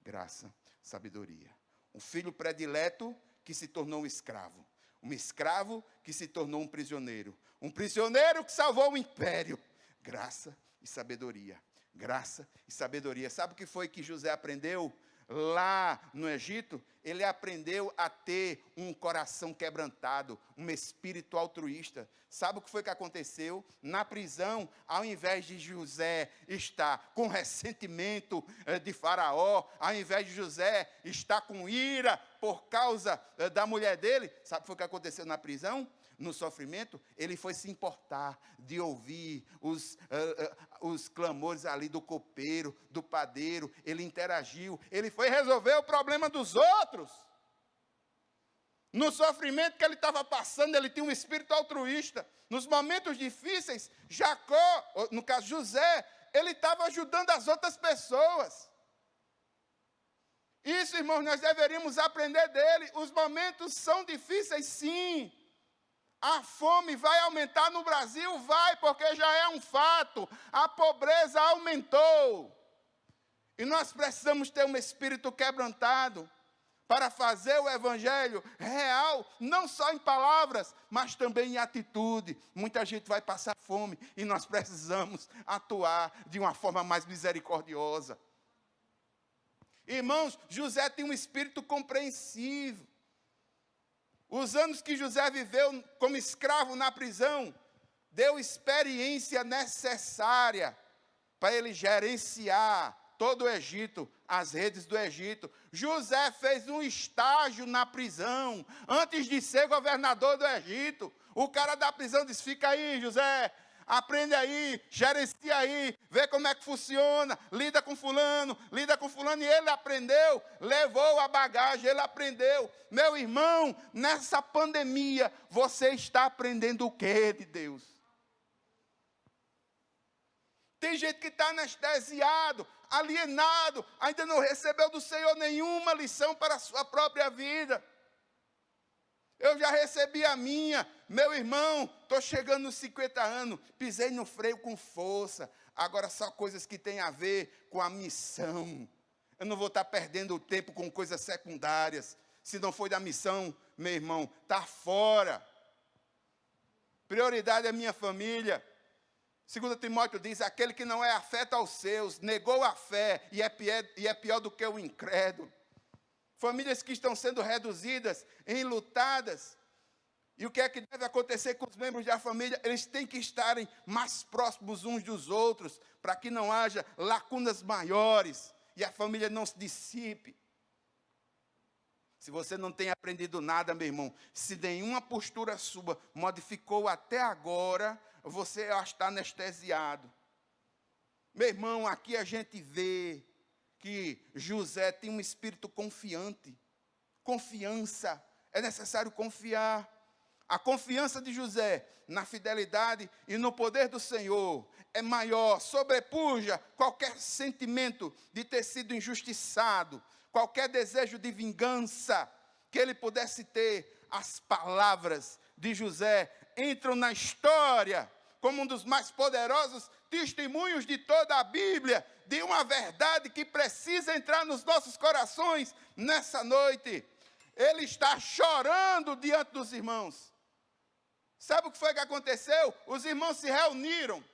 Graça, sabedoria. Um filho predileto que se tornou um escravo. Um escravo que se tornou um prisioneiro. Um prisioneiro que salvou o império. Graça e sabedoria. Graça e sabedoria. Sabe o que foi que José aprendeu lá no Egito? Ele aprendeu a ter um coração quebrantado, um espírito altruísta. Sabe o que foi que aconteceu? Na prisão, ao invés de José estar com ressentimento de Faraó, ao invés de José estar com ira por causa da mulher dele, sabe o que foi que aconteceu na prisão? No sofrimento, ele foi se importar de ouvir os clamores ali do copeiro, do padeiro. Ele interagiu, ele foi resolver o problema dos outros. No sofrimento que ele estava passando, ele tinha um espírito altruísta. Nos momentos difíceis, Jacó, no caso José, ele estava ajudando as outras pessoas. Isso, irmãos, nós deveríamos aprender dele. Os momentos são difíceis, sim. A fome vai aumentar no Brasil? Vai, porque já é um fato. A pobreza aumentou. E nós precisamos ter um espírito quebrantado para fazer o evangelho real, não só em palavras, mas também em atitude. Muita gente vai passar fome e nós precisamos atuar de uma forma mais misericordiosa. Irmãos, José tem um espírito compreensivo. Os anos que José viveu como escravo na prisão, deu experiência necessária para ele gerenciar todo o Egito, as redes do Egito. José fez um estágio na prisão, antes de ser governador do Egito. O cara da prisão disse: fica aí, José, aprende aí, gerencia aí, vê como é que funciona, lida com fulano, e ele aprendeu, levou a bagagem, ele aprendeu. Meu irmão, nessa pandemia, você está aprendendo o que de Deus? Tem gente que está anestesiado, alienado, ainda não recebeu do Senhor nenhuma lição para a sua própria vida. Eu eu já recebi a minha. Meu irmão, estou chegando nos 50 anos, pisei no freio com força. Agora só coisas que têm a ver com a missão. Eu não vou estar perdendo o tempo com coisas secundárias. Se não foi da missão, meu irmão, está fora. Prioridade é minha família. 2 Timóteo diz, aquele que não é afeto aos seus, negou a fé e é pior do que o incrédulo. Famílias que estão sendo reduzidas, enlutadas. E o que é que deve acontecer com os membros da família? Eles têm que estarem mais próximos uns dos outros, para que não haja lacunas maiores e a família não se dissipe. Se você não tem aprendido nada, meu irmão, se nenhuma postura sua modificou até agora, você está anestesiado. Meu irmão, aqui a gente vê que José tem um espírito confiante. Confiança, é necessário confiar. A confiança de José na fidelidade e no poder do Senhor é maior, sobrepuja qualquer sentimento de ter sido injustiçado, qualquer desejo de vingança que ele pudesse ter. As palavras de José entram na história como um dos mais poderosos testemunhos de toda a Bíblia, de uma verdade que precisa entrar nos nossos corações nessa noite. Ele está chorando diante dos irmãos. Sabe o que foi que aconteceu? Os irmãos se reuniram.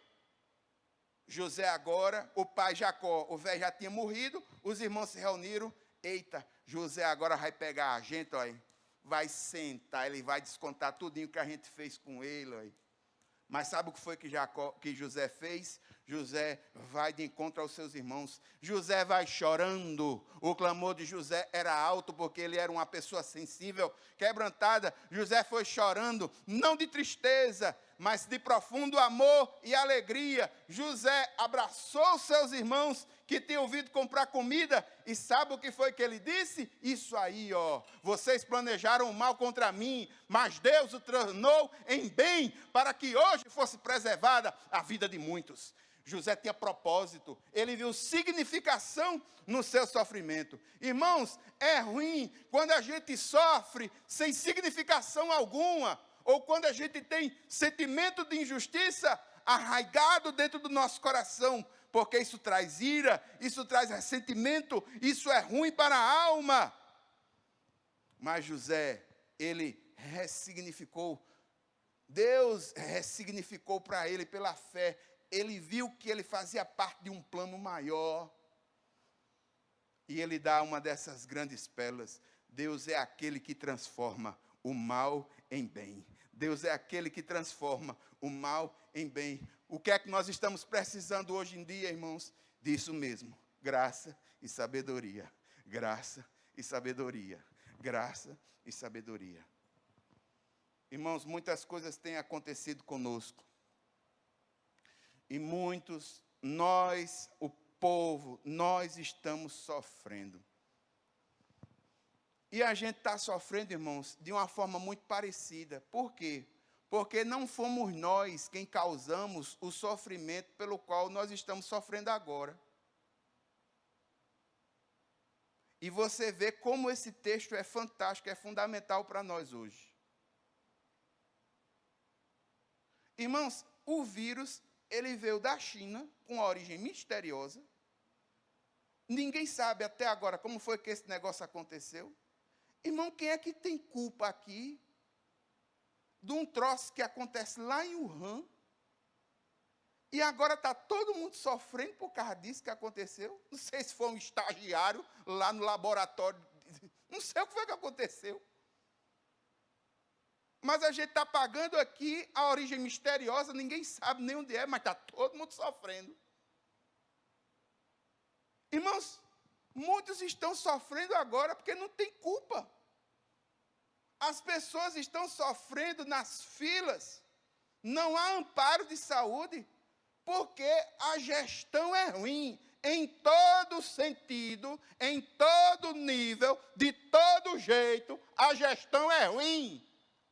José agora, o pai Jacó, o velho já tinha morrido, os irmãos se reuniram. Eita, José agora vai pegar a gente, olha, vai sentar, ele vai descontar tudinho que a gente fez com ele, olha. Mas sabe o que foi que José fez? José vai de encontro aos seus irmãos. José vai chorando. O clamor de José era alto, porque ele era uma pessoa sensível, quebrantada. José foi chorando, não de tristeza, mas de profundo amor e alegria. José abraçou seus irmãos que tinham vindo comprar comida, e sabe o que foi que ele disse? Isso aí, ó, vocês planejaram mal contra mim, mas Deus o tornou em bem, para que hoje fosse preservada a vida de muitos. José tinha propósito, ele viu significação no seu sofrimento. Irmãos, é ruim quando a gente sofre sem significação alguma, ou quando a gente tem sentimento de injustiça arraigado dentro do nosso coração, porque isso traz ira, isso traz ressentimento, isso é ruim para a alma. Mas José, ele ressignificou, Deus ressignificou para ele pela fé. Ele viu que ele fazia parte de um plano maior. E ele dá uma dessas grandes pérolas. Deus é aquele que transforma o mal em bem. Deus é aquele que transforma o mal em bem. O que é que nós estamos precisando hoje em dia, irmãos? Disso mesmo. Graça e sabedoria. Graça e sabedoria. Graça e sabedoria. Irmãos, muitas coisas têm acontecido conosco. E muitos, nós, o povo, nós estamos sofrendo. E a gente está sofrendo, irmãos, de uma forma muito parecida. Por quê? Porque não fomos nós quem causamos o sofrimento pelo qual nós estamos sofrendo agora. E você vê como esse texto é fantástico, é fundamental para nós hoje. Irmãos, o vírus, ele veio da China, com uma origem misteriosa. Ninguém sabe até agora como foi que esse negócio aconteceu. Irmão, quem é que tem culpa aqui de um troço que acontece lá em Wuhan, e agora está todo mundo sofrendo por causa disso que aconteceu? Não sei se foi um estagiário lá no laboratório, não sei o que foi que aconteceu. Mas a gente está pagando aqui a origem misteriosa, ninguém sabe nem onde é, mas está todo mundo sofrendo. Irmãos, muitos estão sofrendo agora porque não tem culpa. As pessoas estão sofrendo nas filas, não há amparo de saúde, porque a gestão é ruim, em todo sentido, em todo nível, de todo jeito, a gestão é ruim.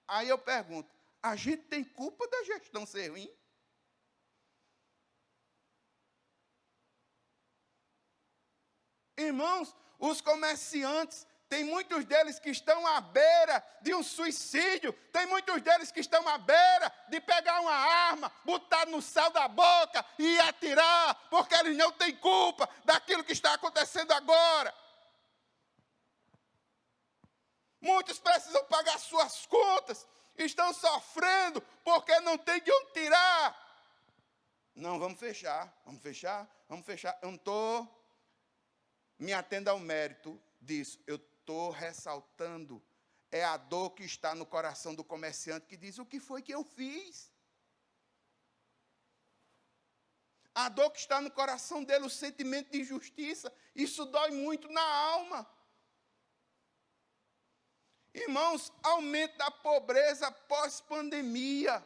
Aí eu pergunto, a gente tem culpa da gestão ser ruim? Irmãos, os comerciantes Tem muitos deles que estão à beira de um suicídio. Tem muitos deles que estão à beira de pegar uma arma, botar no céu da boca e atirar, porque eles não têm culpa daquilo que está acontecendo agora. Muitos precisam pagar suas contas, estão sofrendo porque não tem de onde tirar. Não, vamos fechar. Eu não estou me atendo ao mérito disso. Eu estou ressaltando, é a dor que está no coração do comerciante que diz, o que foi que eu fiz? A dor que está no coração dele, o sentimento de injustiça, isso dói muito na alma. Irmãos, aumento da pobreza pós-pandemia.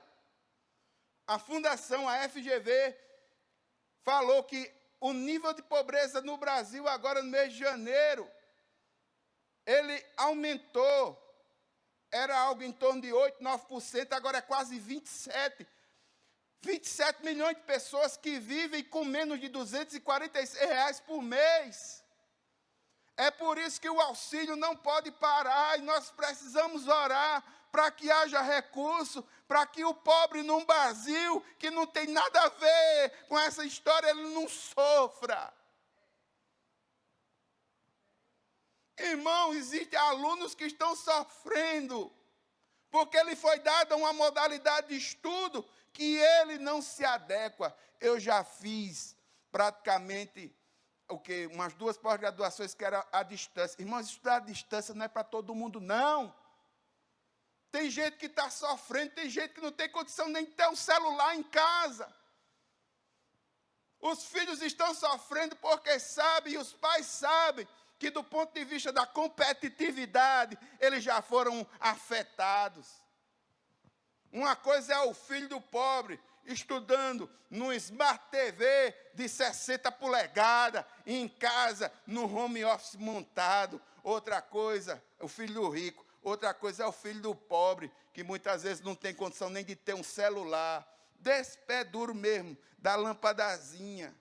A fundação, a FGV, falou que o nível de pobreza no Brasil, agora no mês de janeiro, ele aumentou, era algo em torno de 8%, 9%, agora é quase 27%. 27 milhões de pessoas que vivem com menos de R$246 por mês. É por isso que o auxílio não pode parar, e nós precisamos orar para que haja recurso, para que o pobre num Brasil que não tem nada a ver com essa história, ele não sofra. Irmão, existem alunos que estão sofrendo, porque lhe foi dada uma modalidade de estudo que ele não se adequa. Eu já fiz praticamente umas 2 pós-graduações que era à distância. Irmãos, estudar à distância não é para todo mundo, não. Tem gente que está sofrendo, tem gente que não tem condição nem de ter um celular em casa. Os filhos estão sofrendo porque sabem, e os pais sabem, que do ponto de vista da competitividade, eles já foram afetados. Uma coisa é o filho do pobre estudando no Smart TV de 60 polegadas, em casa, no home office montado. Outra coisa, o filho do rico. Outra coisa é o filho do pobre, que muitas vezes não tem condição nem de ter um celular. Desse pé duro mesmo, da lampadazinha.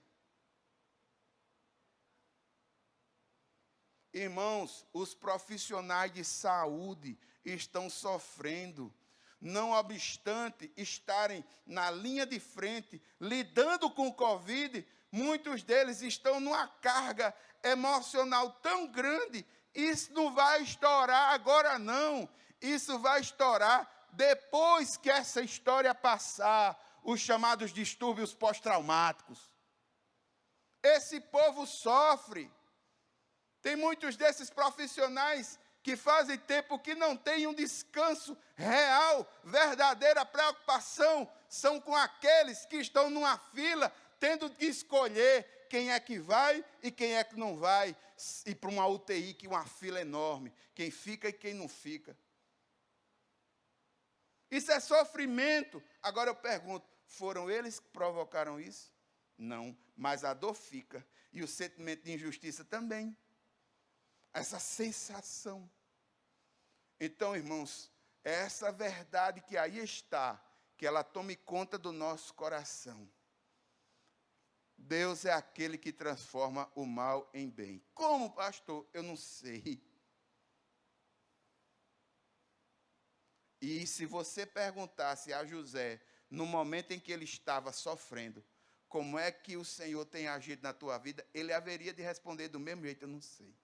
Irmãos, os profissionais de saúde estão sofrendo, não obstante estarem na linha de frente, lidando com o Covid, muitos deles estão numa carga emocional tão grande, isso não vai estourar agora não, isso vai estourar depois que essa história passar, os chamados distúrbios pós-traumáticos. Esse povo sofre. Tem muitos desses profissionais que fazem tempo que não têm um descanso real, verdadeira preocupação, são com aqueles que estão numa fila, tendo que escolher quem é que vai e quem é que não vai, ir para uma UTI, que é uma fila enorme, quem fica e quem não fica. Isso é sofrimento. Agora eu pergunto, foram eles que provocaram isso? Não, mas a dor fica, e o sentimento de injustiça também. Essa sensação. Então, irmãos, é essa verdade que aí está, que ela tome conta do nosso coração. Deus é aquele que transforma o mal em bem. Como, pastor? Eu não sei. E se você perguntasse a José, no momento em que ele estava sofrendo, como é que o Senhor tem agido na tua vida, ele haveria de responder do mesmo jeito, eu não sei.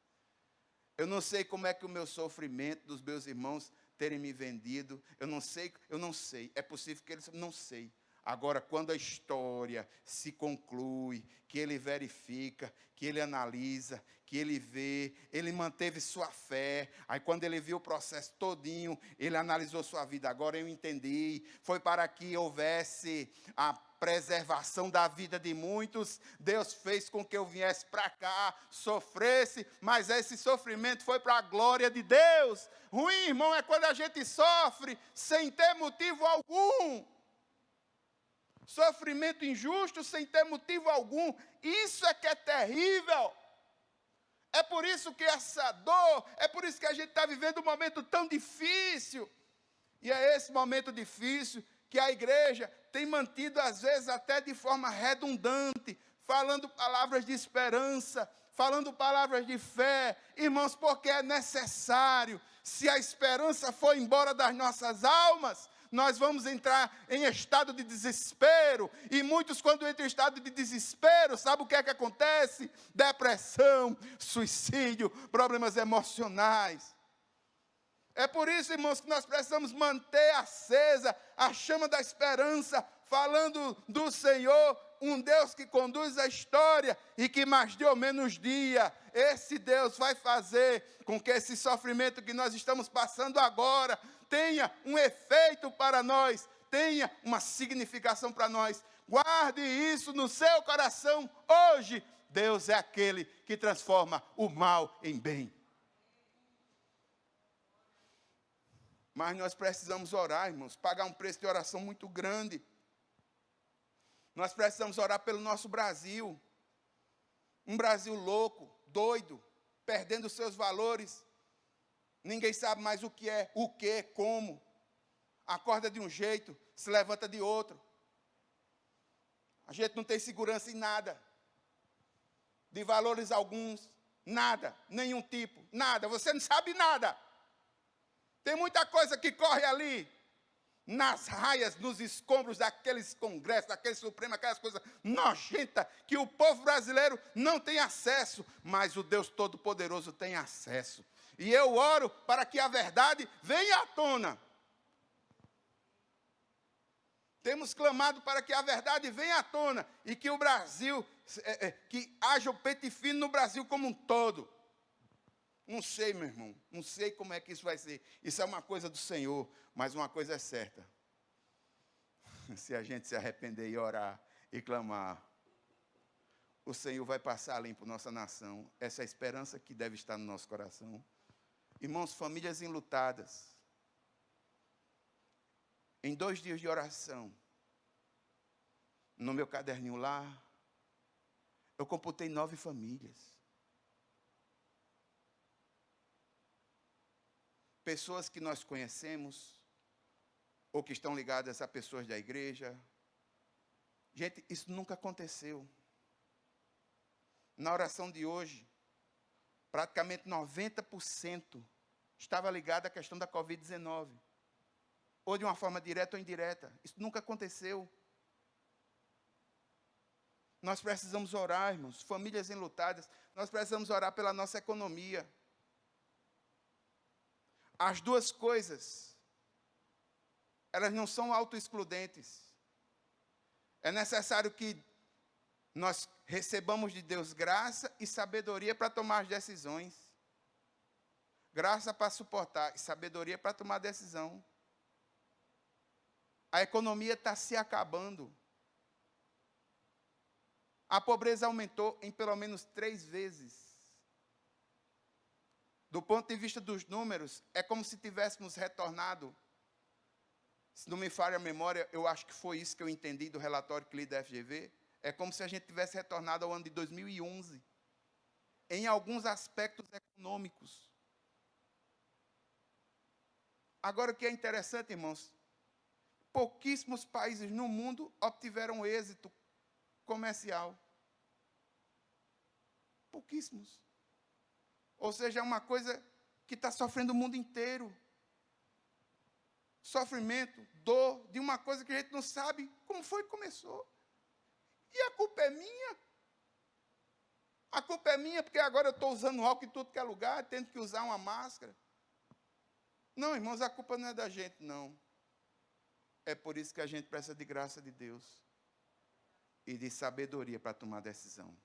Eu não sei como é que o meu sofrimento dos meus irmãos terem me vendido. Eu não sei. É possível que eles não sei. Agora, quando a história se conclui, que ele verifica, que ele analisa, que ele vê, ele manteve sua fé. Aí, quando ele viu o processo todinho, ele analisou sua vida. Agora eu entendi. Foi para que houvesse a preservação da vida de muitos. Deus fez com que eu viesse para cá, sofresse, mas esse sofrimento foi para a glória de Deus. Ruim, irmão, é quando a gente sofre sem ter motivo algum. Sofrimento injusto sem ter motivo algum. Isso é que é terrível. É por isso que essa dor, é por isso que a gente está vivendo um momento tão difícil. E é esse momento difícil que a igreja tem mantido, às vezes, até de forma redundante, falando palavras de esperança, falando palavras de fé, irmãos, porque é necessário. Se a esperança for embora das nossas almas, nós vamos entrar em estado de desespero. E muitos, quando entram em estado de desespero, sabe o que é que acontece? Depressão, suicídio, problemas emocionais. É por isso, irmãos, que nós precisamos manter acesa a chama da esperança, falando do Senhor, um Deus que conduz a história e que mais de ou menos dia, esse Deus vai fazer com que esse sofrimento que nós estamos passando agora tenha um efeito para nós, tenha uma significação para nós. Guarde isso no seu coração hoje. Deus é aquele que transforma o mal em bem. Mas nós precisamos orar, irmãos, pagar um preço de oração muito grande. Nós precisamos orar pelo nosso Brasil. Um Brasil louco, doido, perdendo os seus valores. Ninguém sabe mais o que, como. Acorda de um jeito, se levanta de outro. A gente não tem segurança em nada. De valores alguns, nada, nenhum tipo, nada. Você não sabe nada. Tem muita coisa que corre ali, nas raias, nos escombros daqueles congressos, daquele Supremo, aquelas coisas nojentas, que o povo brasileiro não tem acesso, mas o Deus Todo-Poderoso tem acesso. E eu oro para que a verdade venha à tona. Temos clamado para que a verdade venha à tona e que o Brasil, que haja o pente fino no Brasil como um todo. Não sei, meu irmão, não sei como é que isso vai ser. Isso é uma coisa do Senhor, mas uma coisa é certa. Se a gente se arrepender e orar e clamar, o Senhor vai passar limpo nossa nação. Essa é a esperança que deve estar no nosso coração. Irmãos, famílias enlutadas. Em 2 dias de oração, no meu caderninho lá, eu computei 9 famílias. Pessoas que nós conhecemos, ou que estão ligadas a pessoas da igreja. Gente, isso nunca aconteceu. Na oração de hoje, praticamente 90% estava ligado à questão da Covid-19. Ou de uma forma direta ou indireta. Isso nunca aconteceu. Nós precisamos orar, irmãos, famílias enlutadas. Nós precisamos orar pela nossa economia. As duas coisas, elas não são autoexcludentes. É necessário que nós recebamos de Deus graça e sabedoria para tomar as decisões. Graça para suportar e sabedoria para tomar decisão. A economia está se acabando. A pobreza aumentou em pelo menos 3 vezes. Do ponto de vista dos números, é como se tivéssemos retornado. Se não me falha a memória, eu acho que foi isso que eu entendi do relatório que li da FGV. É como se a gente tivesse retornado ao ano de 2011, em alguns aspectos econômicos. Agora, o que é interessante, irmãos, pouquíssimos países no mundo obtiveram êxito comercial. Pouquíssimos. Ou seja, é uma coisa que está sofrendo o mundo inteiro. Sofrimento, dor, de uma coisa que a gente não sabe como foi que começou. E a culpa é minha. A culpa é minha porque agora eu estou usando álcool em tudo que é lugar, tendo que usar uma máscara. Não, irmãos, a culpa não é da gente, não. É por isso que a gente precisa de graça de Deus e de sabedoria para tomar decisão.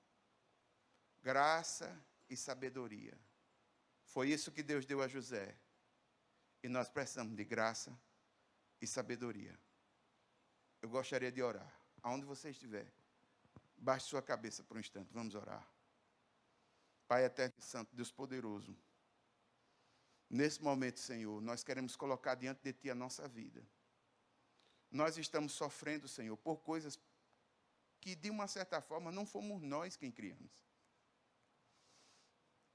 Graça e sabedoria. Foi isso que Deus deu a José. E nós precisamos de graça e sabedoria. Eu gostaria de orar. Aonde você estiver, baixe sua cabeça por um instante. Vamos orar. Pai eterno e santo, Deus poderoso. Nesse momento, Senhor, nós queremos colocar diante de Ti a nossa vida. Nós estamos sofrendo, Senhor, por coisas que, de uma certa forma, não fomos nós quem criamos.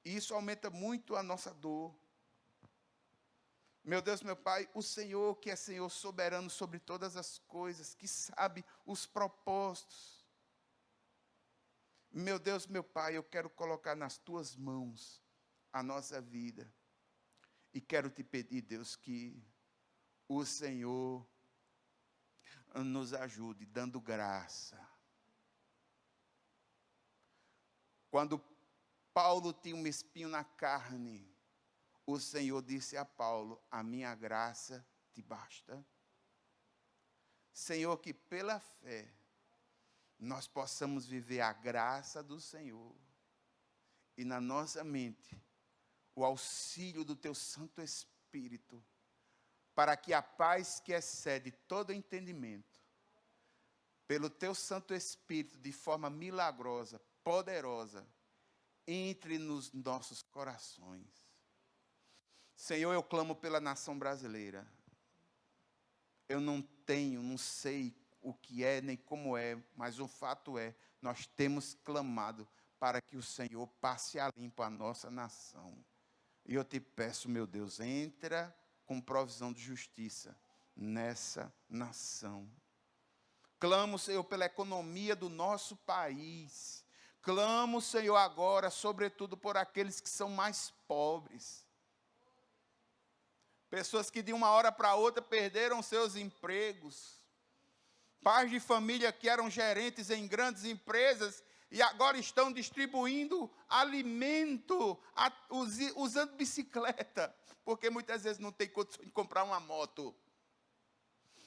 E isso aumenta muito a nossa dor. Meu Deus, meu Pai, o Senhor que é Senhor soberano sobre todas as coisas, que sabe os propósitos. Meu Deus, meu Pai, eu quero colocar nas tuas mãos a nossa vida. E quero te pedir, Deus, que o Senhor nos ajude, dando graça. Quando Paulo tinha um espinho na carne, o Senhor disse a Paulo: a minha graça te basta. Senhor, que pela fé nós possamos viver a graça do Senhor e na nossa mente o auxílio do teu Santo Espírito, para que a paz que excede todo entendimento, pelo teu Santo Espírito, de forma milagrosa, poderosa, entre nos nossos corações. Senhor, eu clamo pela nação brasileira. Eu não sei o que é, nem como é, mas o fato é, nós temos clamado para que o Senhor passe a limpo a nossa nação. E eu te peço, meu Deus, entra com provisão de justiça nessa nação. Clamo, Senhor, pela economia do nosso país. Clamo, Senhor, agora, sobretudo por aqueles que são mais pobres. Pessoas que de uma hora para outra perderam seus empregos. Pais de família que eram gerentes em grandes empresas e agora estão distribuindo alimento usando bicicleta, porque muitas vezes não tem condição de comprar uma moto.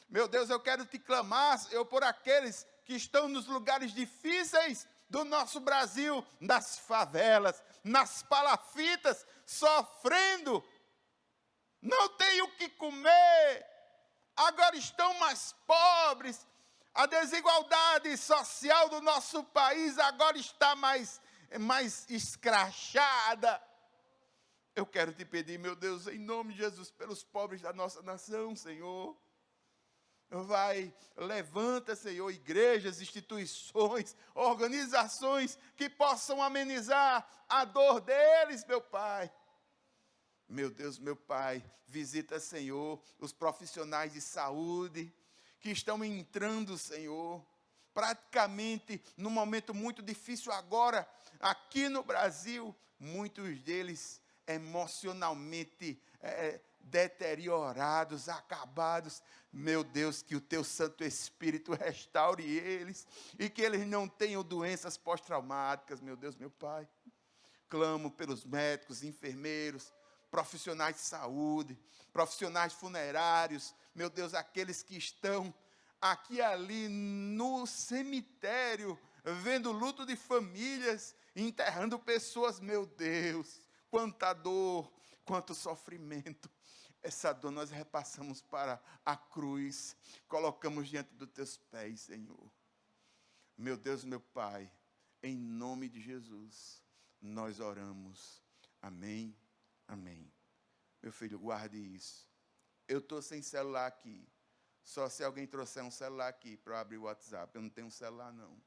Meu Deus, eu quero te clamar, por aqueles que estão nos lugares difíceis do nosso Brasil, nas favelas, nas palafitas, sofrendo, não tem o que comer, agora estão mais pobres. A desigualdade social do nosso país agora está mais escrachada. Eu quero te pedir, meu Deus, em nome de Jesus, pelos pobres da nossa nação, Senhor. Levanta, Senhor, igrejas, instituições, organizações que possam amenizar a dor deles, meu Pai. Meu Deus, meu Pai, visita, Senhor, os profissionais de saúde que estão entrando, Senhor, praticamente num momento muito difícil agora, aqui no Brasil, muitos deles emocionalmente deteriorados, acabados. Meu Deus, que o teu Santo Espírito restaure eles e que eles não tenham doenças pós-traumáticas, meu Deus, meu Pai. Clamo pelos médicos, enfermeiros, profissionais de saúde, profissionais funerários, meu Deus, aqueles que estão aqui e ali no cemitério, vendo luto de famílias, enterrando pessoas, meu Deus, quanta dor, quanto sofrimento. Essa dor nós repassamos para a cruz, colocamos diante dos teus pés, Senhor. Meu Deus, meu Pai, em nome de Jesus, nós oramos. Amém, amém. Meu filho, guarde isso. Eu estou sem celular aqui. Só se alguém trouxer um celular aqui para eu abrir o WhatsApp. Eu não tenho um celular, não.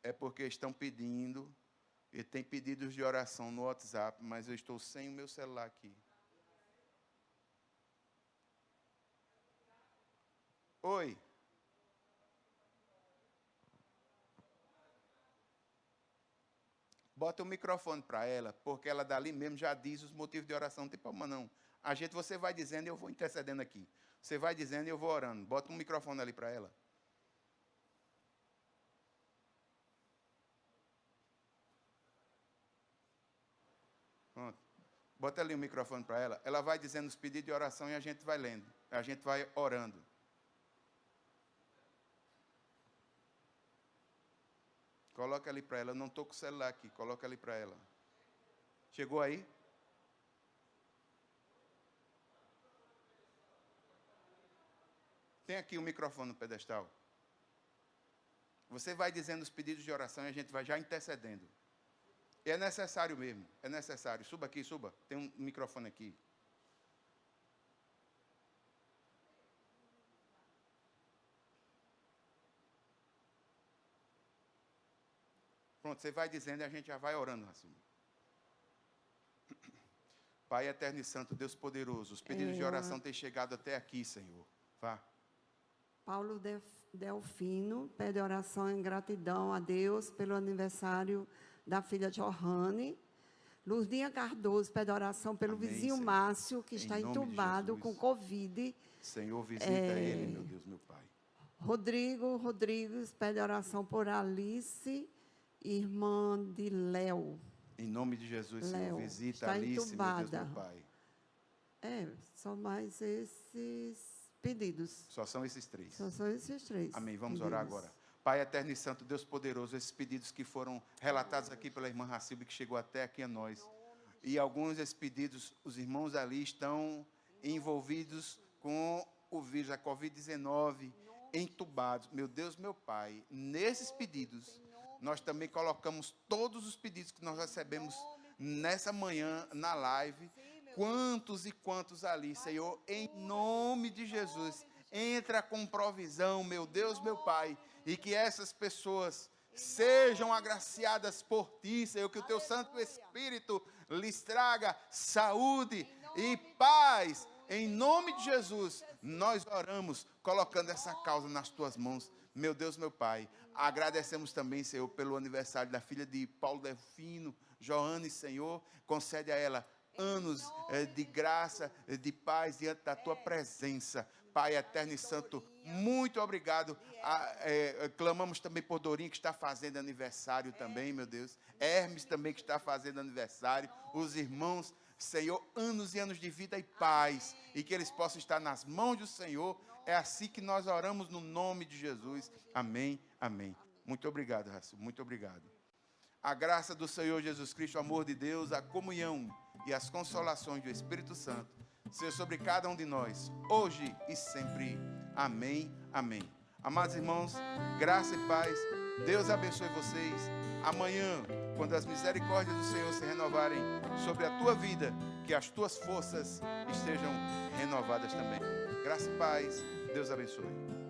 É porque estão pedindo, e tem pedidos de oração no WhatsApp, mas eu estou sem o meu celular aqui. Oi. Bota o microfone para ela, porque ela dali mesmo já diz os motivos de oração. Não tem problema não. Você vai dizendo e eu vou intercedendo aqui. Você vai dizendo e eu vou orando. Bota um microfone ali para ela. Pronto. Bota ali o microfone para ela. Ela vai dizendo os pedidos de oração e a gente vai lendo. A gente vai orando. Coloca ali para ela. Eu não estou com o celular aqui. Coloca ali para ela. Chegou aí? Tem aqui o microfone no pedestal. Você vai dizendo os pedidos de oração e a gente vai já intercedendo. E é necessário mesmo. É necessário. Suba aqui, suba. Tem um microfone aqui. Pronto, você vai dizendo e a gente já vai orando assim. Pai eterno e santo, Deus poderoso, os pedidos de oração têm chegado até aqui, Senhor. Vá. Paulo Delfino pede oração em gratidão a Deus pelo aniversário da filha Johanne. Lurdinha Cardoso pede oração pelo Amém, vizinho Senhor. Márcio, que está Em nome de entubado Jesus. com Covid. Senhor, visita ele, meu Deus, meu Pai. Rodrigo Rodrigues pede oração por Alice, irmã de Léo. Em nome de Jesus, Senhor, Léo, visita está Alice, meu Deus, entubada. meu Pai. São mais esses pedidos. Só são esses 3. São esses 3. Amém. Vamos pedidos. orar agora. Pai eterno e santo, Deus poderoso, esses pedidos que foram relatados aqui pela irmã Racilbe, que chegou até aqui a nós. E alguns desses pedidos, os irmãos ali estão envolvidos com o vírus, a Covid-19, entubados. Meu Deus, meu Pai, nesses pedidos, nós também colocamos todos os pedidos que nós recebemos nessa manhã, na live. Quantos e quantos ali, Senhor, em nome de Jesus, entra com provisão, meu Deus, meu Pai, e que essas pessoas sejam agraciadas por Ti, Senhor, que o Teu Santo Espírito lhes traga saúde e paz. Em nome de Jesus, nós oramos, colocando essa causa nas Tuas mãos, meu Deus, meu Pai. Agradecemos também, Senhor, pelo aniversário da filha de Paulo Delfino, Johanne, Senhor, concede a ela anos de graça, de paz diante da Tua presença. Pai eterno e santo, muito obrigado. Clamamos também por Dorinha, que está fazendo aniversário também, meu Deus. Hermes também, que está fazendo aniversário. Os irmãos, Senhor, anos e anos de vida e paz. E que eles possam estar nas mãos do Senhor. É assim que nós oramos no nome de Jesus. Amém, amém. Muito obrigado, Rasul, muito obrigado. A graça do Senhor Jesus Cristo, o amor de Deus, a comunhão e as consolações do Espírito Santo seja sobre cada um de nós, hoje e sempre. Amém, amém. Amados irmãos, graça e paz. Deus abençoe vocês. Amanhã, quando as misericórdias do Senhor se renovarem sobre a tua vida, que as tuas forças estejam renovadas também. Graça e paz. Deus abençoe.